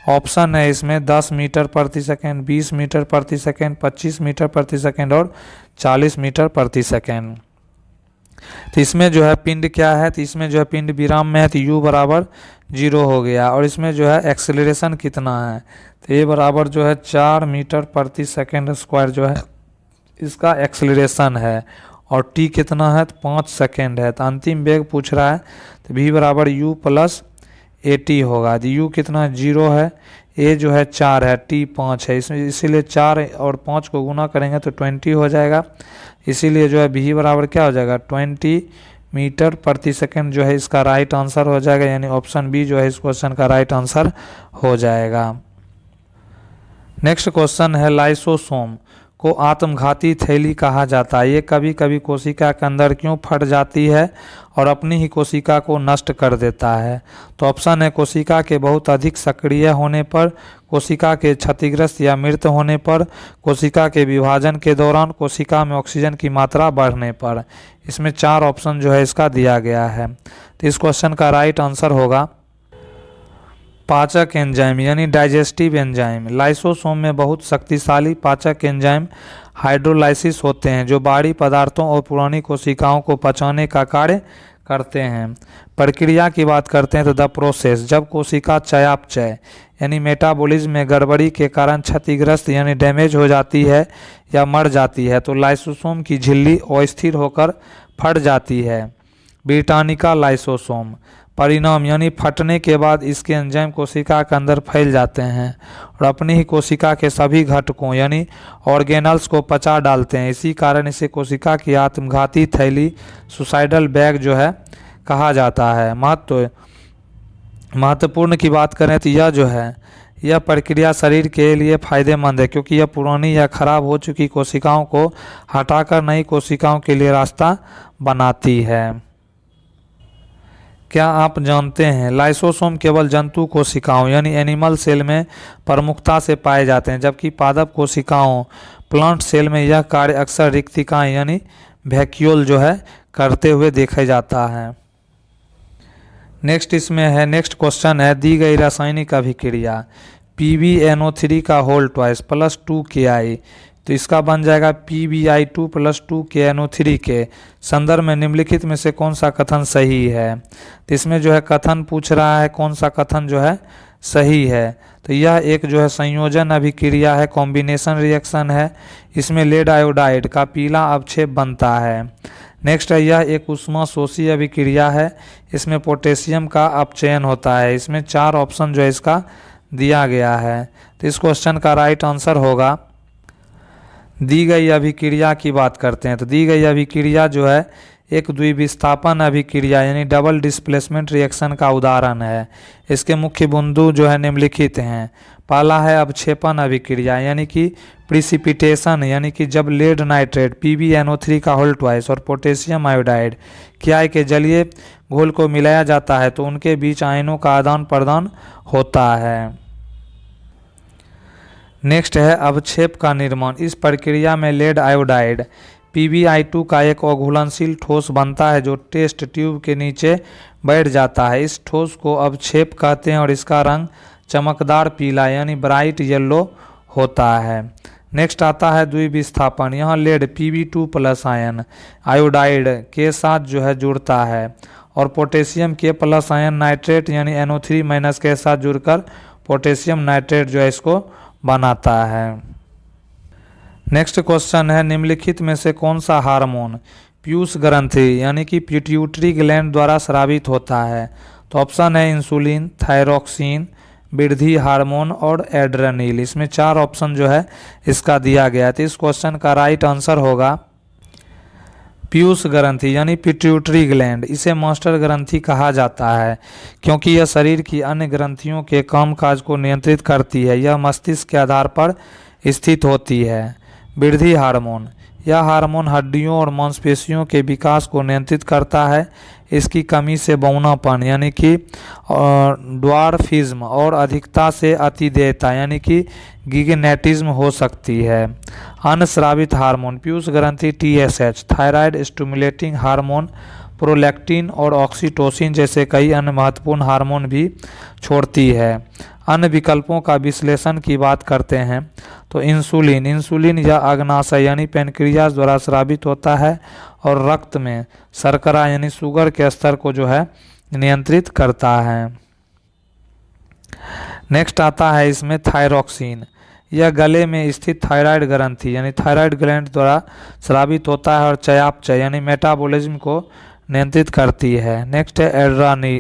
ऑप्शन है इसमें 10 मीटर प्रति सेकेंड, 20 मीटर प्रति सेकेंड, 25 मीटर प्रति सेकेंड और 40 मीटर प्रति सेकेंड। तो इसमें जो है पिंड क्या है, तो इसमें जो है पिंड विराम में है तो u बराबर 0 हो गया। और इसमें जो है एक्सेलरेशन कितना है, तो a बराबर जो है 4 मीटर प्रति सेकेंड स्क्वायर जो है इसका एक्सेलरेशन है। और t कितना है, तो 5 सेकेंड है। तो अंतिम वेग पूछ रहा है तो v बराबर u प्लस at होगा। तो u कितना 0 है, a जो है 4 है, t 5 है, इसमें इसीलिए 4 और 5 को गुना करेंगे तो 20 हो जाएगा। इसीलिए जो है v बराबर क्या हो जाएगा 20 मीटर प्रति सेकेंड जो है इसका राइट आंसर हो जाएगा। यानी ऑप्शन बी जो है इस क्वेश्चन का राइट आंसर हो जाएगा। नेक्स्ट क्वेश्चन है, लाइसोसोम को आत्मघाती थैली कहा जाता है। ये कभी कभी कोशिका के अंदर क्यों फट जाती है और अपनी ही कोशिका को नष्ट कर देता है। तो ऑप्शन है कोशिका के बहुत अधिक सक्रिय होने पर, कोशिका के क्षतिग्रस्त या मृत होने पर, कोशिका के विभाजन के दौरान, कोशिका में ऑक्सीजन की मात्रा बढ़ने पर। इसमें 4 ऑप्शन जो है इसका दिया गया है। तो इस क्वेश्चन का राइट आंसर होगा पाचक एंजाइम यानी डाइजेस्टिव एंजाइम। लाइसोसोम में बहुत शक्तिशाली पाचक एंजाइम हाइड्रोलाइसिस होते हैं जो बाहरी पदार्थों और पुरानी कोशिकाओं को पचाने का कार्य करते हैं। प्रक्रिया की बात करते हैं तो द प्रोसेस, जब कोशिका चयापचय यानी मेटाबॉलिज्म में गड़बड़ी के कारण क्षतिग्रस्त यानी डैमेज हो जाती है या मर जाती है तो लाइसोसोम की झिल्ली अस्थिर होकर फट जाती है। ब्रिटानिका लाइसोसोम परिणाम यानी फटने के बाद इसके एंजाइम कोशिका के अंदर फैल जाते हैं और अपनी ही कोशिका के सभी घटकों यानी ऑर्गेनल्स को पचा डालते हैं। इसी कारण इसे कोशिका की आत्मघाती थैली सुसाइडल बैग जो है कहा जाता है। महत्वपूर्ण की बात करें तो यह प्रक्रिया शरीर के लिए फायदेमंद है क्योंकि यह पुरानी या खराब हो चुकी कोशिकाओं को हटाकर नई कोशिकाओं के लिए रास्ता बनाती है। क्या आप जानते हैं लाइसोसोम केवल जंतु कोशिकाओं यानी एनिमल सेल में प्रमुखता से पाए जाते हैं जबकि पादप कोशिकाओं प्लांट सेल में यह कार्य अक्सर रिक्तिकाएं यानी वैक्यूल जो है करते हुए देखा जाता है। नेक्स्ट क्वेश्चन है, दी गई रासायनिक अभिक्रिया PbNO3 का होल ट्वाइस प्लस 2Ki तो इसका बन जाएगा PbI2 प्लस 2KNO3 के संदर्भ में निम्नलिखित में से कौन सा कथन सही है। तो इसमें जो है कथन पूछ रहा है कौन सा कथन जो है सही है। तो यह एक जो है संयोजन अभिक्रिया है, कॉम्बिनेशन रिएक्शन है। इसमें लेड आयोडाइड का पीला अवक्षेप बनता है। नेक्स्ट है, यह एक ऊष्मा शोषी अभिक्रिया है। इसमें पोटेशियम का अपचयन होता है। इसमें 4 ऑप्शन जो है इसका दिया गया है। तो इस क्वेश्चन का राइट आंसर होगा, दी गई अभिक्रिया की बात करते हैं तो दी गई अभिक्रिया जो है एक द्विविस्थापन अभिक्रिया यानी डबल डिस्प्लेसमेंट रिएक्शन का उदाहरण है। इसके मुख्य बिंदु जो है निम्नलिखित हैं। पहला है अवक्षेपण अभिक्रिया यानी कि प्रिसिपिटेशन यानी कि जब लेड नाइट्रेट PbNO3 का होल ट्वाइस और पोटेशियम आयोडाइड KI के जलीय घोल को मिलाया जाता है तो उनके बीच आयनों का आदान प्रदान होता है। नेक्स्ट है अवक्षेप का निर्माण। इस प्रक्रिया में लेड आयोडाइड PbI2 का एक अघुलनशील ठोस बनता है जो टेस्ट ट्यूब के नीचे बैठ जाता है। इस ठोस को अवक्षेप कहते हैं और इसका रंग चमकदार पीला यानी ब्राइट येलो होता है। नेक्स्ट आता है द्विविस्थापन। यहाँ lead Pb2 plus ion iodide के साथ जो है जुड़ता है और पोटेशियम के प्लस आयन नाइट्रेट यानी NO3 माइनस के साथ जुड़कर पोटेशियम नाइट्रेट जो है इसको बनाता है। नेक्स्ट क्वेश्चन है, निम्नलिखित में से कौन सा हार्मोन पीयूष ग्रंथि यानी कि पिट्यूटरी ग्लैंड द्वारा स्रावित होता है? तो ऑप्शन है इंसुलिन, थायरोक्सिन, वृद्धि हार्मोन और एड्रेनल। इसमें 4 ऑप्शन जो है इसका दिया गया है। तो इस क्वेश्चन का राइट आंसर होगा पीयूष ग्रंथि यानी पिट्यूटरी ग्लैंड। इसे मास्टर ग्रंथि कहा जाता है क्योंकि यह शरीर की अन्य ग्रंथियों के कामकाज को नियंत्रित करती है। यह मस्तिष्क के आधार पर स्थित होती है। वृद्धि हार्मोन, यह हार्मोन हड्डियों और मांसपेशियों के विकास को नियंत्रित करता है। इसकी कमी से बौनापन यानी कि ड्वार्फिज्म और अधिकता से अतिदेयता यानी कि गिगनेटिज्म हो सकती है। अनस्रावित हार्मोन पीयूष ग्रंथि TSH, thyroid stimulating hormone, prolactin और ऑक्सीटोसिन जैसे कई अन्य महत्वपूर्ण हार्मोन भी छोड़ती है। अन्य विकल्पों का विश्लेषण की बात करते हैं तो इंसुलिन या अग्नाशय यानी पेनक्रियाज द्वारा स्रावित होता है और रक्त में शर्करा यानी शुगर के स्तर को जो है नियंत्रित करता है। नेक्स्ट आता है इसमें थायरोक्सिन। यह गले में स्थित थायराइड ग्रंथि यानी थायराइड ग्लैंड द्वारा स्रावित होता है और चयापचय यानी मेटाबॉलिज्म को नियंत्रित करती है। नेक्स्ट है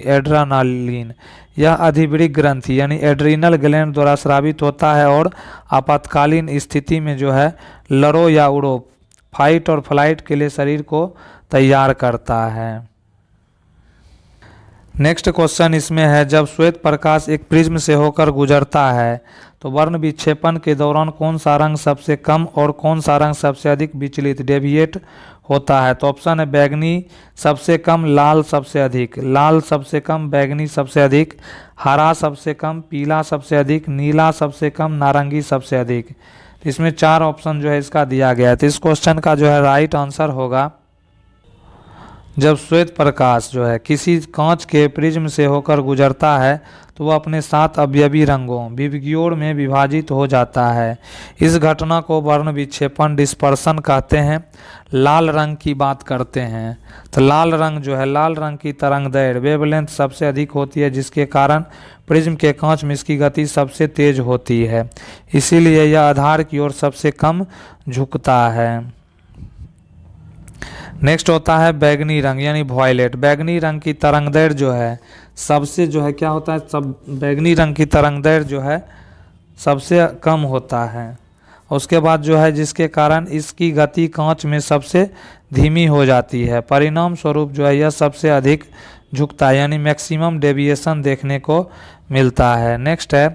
एड्रेनालिन। यह अधिवृक्क ग्रंथि यानी एड्रीनल ग्लैंड द्वारा स्रावित होता है और आपातकालीन स्थिति में जो है लड़ो या उड़ो, फाइट और फ्लाइट के लिए शरीर को तैयार करता है। नेक्स्ट क्वेश्चन इसमें है, जब श्वेत प्रकाश एक प्रिज्म से होकर गुजरता है तो वर्ण विक्षेपण के दौरान कौन सा रंग सबसे कम और कौन सा रंग सबसे अधिक विचलित डेविएट होता है? तो ऑप्शन है बैगनी सबसे कम, लाल सबसे अधिक। लाल सबसे कम, बैगनी सबसे अधिक, हरा सबसे कम, पीला सबसे अधिक, नीला सबसे कम, नारंगी सबसे अधिक। इसमें 4 ऑप्शन जो है इसका दिया गया है। तो इस क्वेश्चन का जो है राइट आंसर होगा, जब श्वेत प्रकाश जो है किसी कांच के प्रिज्म से होकर गुजरता है तो वह अपने 7 अवयवी रंगों विबग्योर में विभाजित हो जाता है। इस घटना को वर्ण विक्षेपण डिस्पर्सन कहते हैं। लाल रंग की बात करते हैं तो लाल रंग जो है, लाल रंग की तरंगदैर्घ्य वेवलेंथ सबसे अधिक होती है, जिसके कारण प्रिज्म के कांच में इसकी गति सबसे तेज होती है, इसीलिए यह आधार की ओर सबसे कम झुकता है। नेक्स्ट होता है बैगनी रंग यानी वॉयलेट। बैगनी रंग की तरंगदैर्घ्य जो है सबसे जो है क्या होता है, सब बैगनी रंग की तरंगदैर्घ्य जो है सबसे कम होता है। उसके बाद जो है जिसके कारण इसकी गति कांच में सबसे धीमी हो जाती है। परिणाम स्वरूप जो है यह सबसे अधिक झुकता है यानी मैक्सिमम डेविएशन देखने को मिलता है। नेक्स्ट है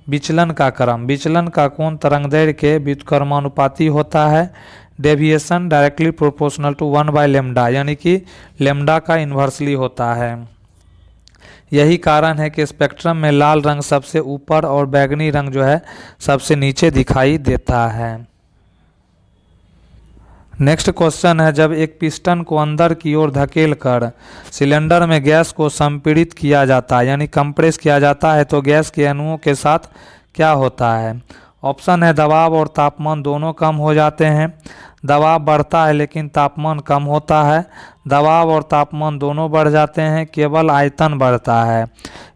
विचलन का क्रम। विचलन का कोण तरंगदैर्घ्य के व्युत्क्रमानुपाती होता है। डेविएशन डायरेक्टली प्रोपोर्शनल टू 1/λ यानी कि लैम्डा का इन्वर्सली होता है। यही कारण है कि स्पेक्ट्रम में लाल रंग सबसे ऊपर और बैगनी रंग जो है सबसे नीचे दिखाई देता है। नेक्स्ट क्वेश्चन है, जब एक पिस्टन को अंदर की ओर धकेलकर सिलेंडर में गैस को संपीड़ित किया जाता है यानी कंप्रेस किया जाता है तो गैस के अणुओं के साथ क्या होता है? ऑप्शन है दबाव और तापमान दोनों कम हो जाते हैं, दबाव बढ़ता है लेकिन तापमान कम होता है, दबाव और तापमान दोनों बढ़ जाते हैं, केवल आयतन बढ़ता है।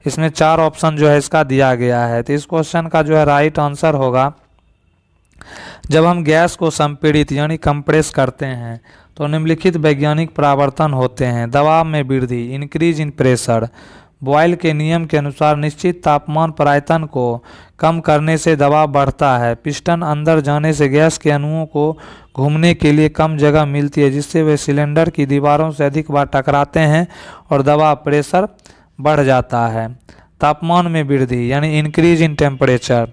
इसमें 4 ऑप्शन जो है इसका दिया गया है। तो इस क्वेश्चन का जो है राइट आंसर होगा, जब हम गैस को संपीड़ित यानी कंप्रेस करते हैं तो निम्नलिखित वैज्ञानिक परावर्तन होते हैं। दबाव में वृद्धि, इंक्रीज इन प्रेशर। बॉयल के नियम के अनुसार निश्चित तापमान पर आयतन को कम करने से दबाव बढ़ता है। पिस्टन अंदर जाने से गैस के अणुओं को घूमने के लिए कम जगह मिलती है, जिससे वे सिलेंडर की दीवारों से अधिक बार टकराते हैं और दबाव प्रेशर बढ़ जाता है। तापमान में वृद्धि यानी इंक्रीज इन टेम्परेचर।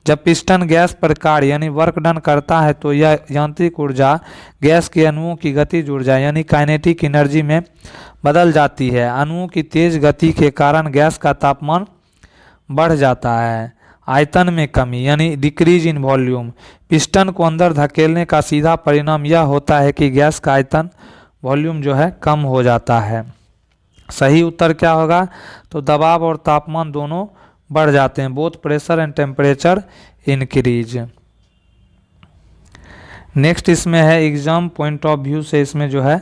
जब पिस्टन गैस पर कार्य यानी वर्क डन करता है तो यह यांत्रिक ऊर्जा गैस के अणुओं की गतिज ऊर्जा यानी काइनेटिक एनर्जी में बदल जाती है। अणुओं की तेज गति के कारण गैस का तापमान बढ़ जाता है। आयतन में कमी यानी डिक्रीज इन वॉल्यूम। पिस्टन को अंदर धकेलने का सीधा परिणाम यह होता है कि गैस का आयतन वॉल्यूम जो है कम हो जाता है। सही उत्तर क्या होगा? तो दबाव और तापमान दोनों बढ़ जाते हैं, both pressure and temperature increase. Next इसमें है एग्जाम पॉइंट ऑफ व्यू से इसमें जो है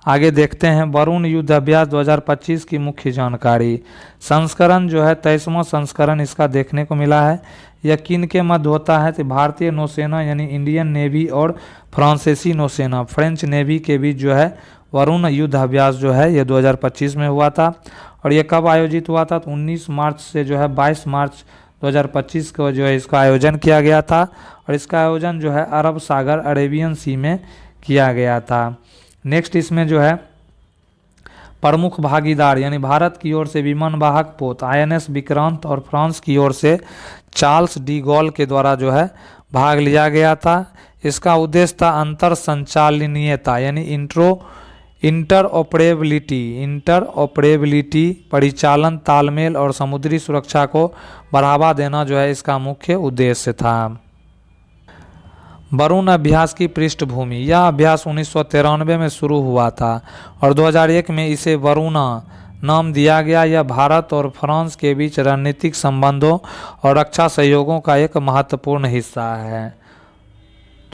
आगे देखते हैं वरुण युद्ध अभ्यास 2025 की मुख्य जानकारी। संस्करण जो है 23वां संस्करण इसका देखने को मिला है। यह किन के मध्य होता है? तो भारतीय नौसेना यानी इंडियन नेवी और फ्रांसीसी नौसेना फ्रेंच नेवी के बीच जो है वरुण युद्ध अभ्यास जो है ये 2025 में हुआ था। और ये कब आयोजित हुआ था? तो 19 मार्च से जो है 22 मार्च 2025 को जो है इसका आयोजन किया गया था। और इसका आयोजन जो है अरब सागर अरेबियन सी में किया गया था। नेक्स्ट इसमें जो है प्रमुख भागीदार यानी भारत की ओर से विमान वाहक पोत INS विक्रांत और फ्रांस की ओर से चार्ल्स डी गॉल के द्वारा जो है भाग लिया गया था। इसका उद्देश्य था अंतर संचालनीयता यानी इंटरऑपरेबिलिटी परिचालन तालमेल और समुद्री सुरक्षा को बढ़ावा देना जो है इसका मुख्य उद्देश्य था। वरुण अभ्यास की पृष्ठभूमि। यह अभ्यास 1993 में शुरू हुआ था और 2001 में इसे वरुणा नाम दिया गया। यह भारत और फ्रांस के बीच रणनीतिक संबंधों और रक्षा सहयोगों का एक महत्वपूर्ण हिस्सा है।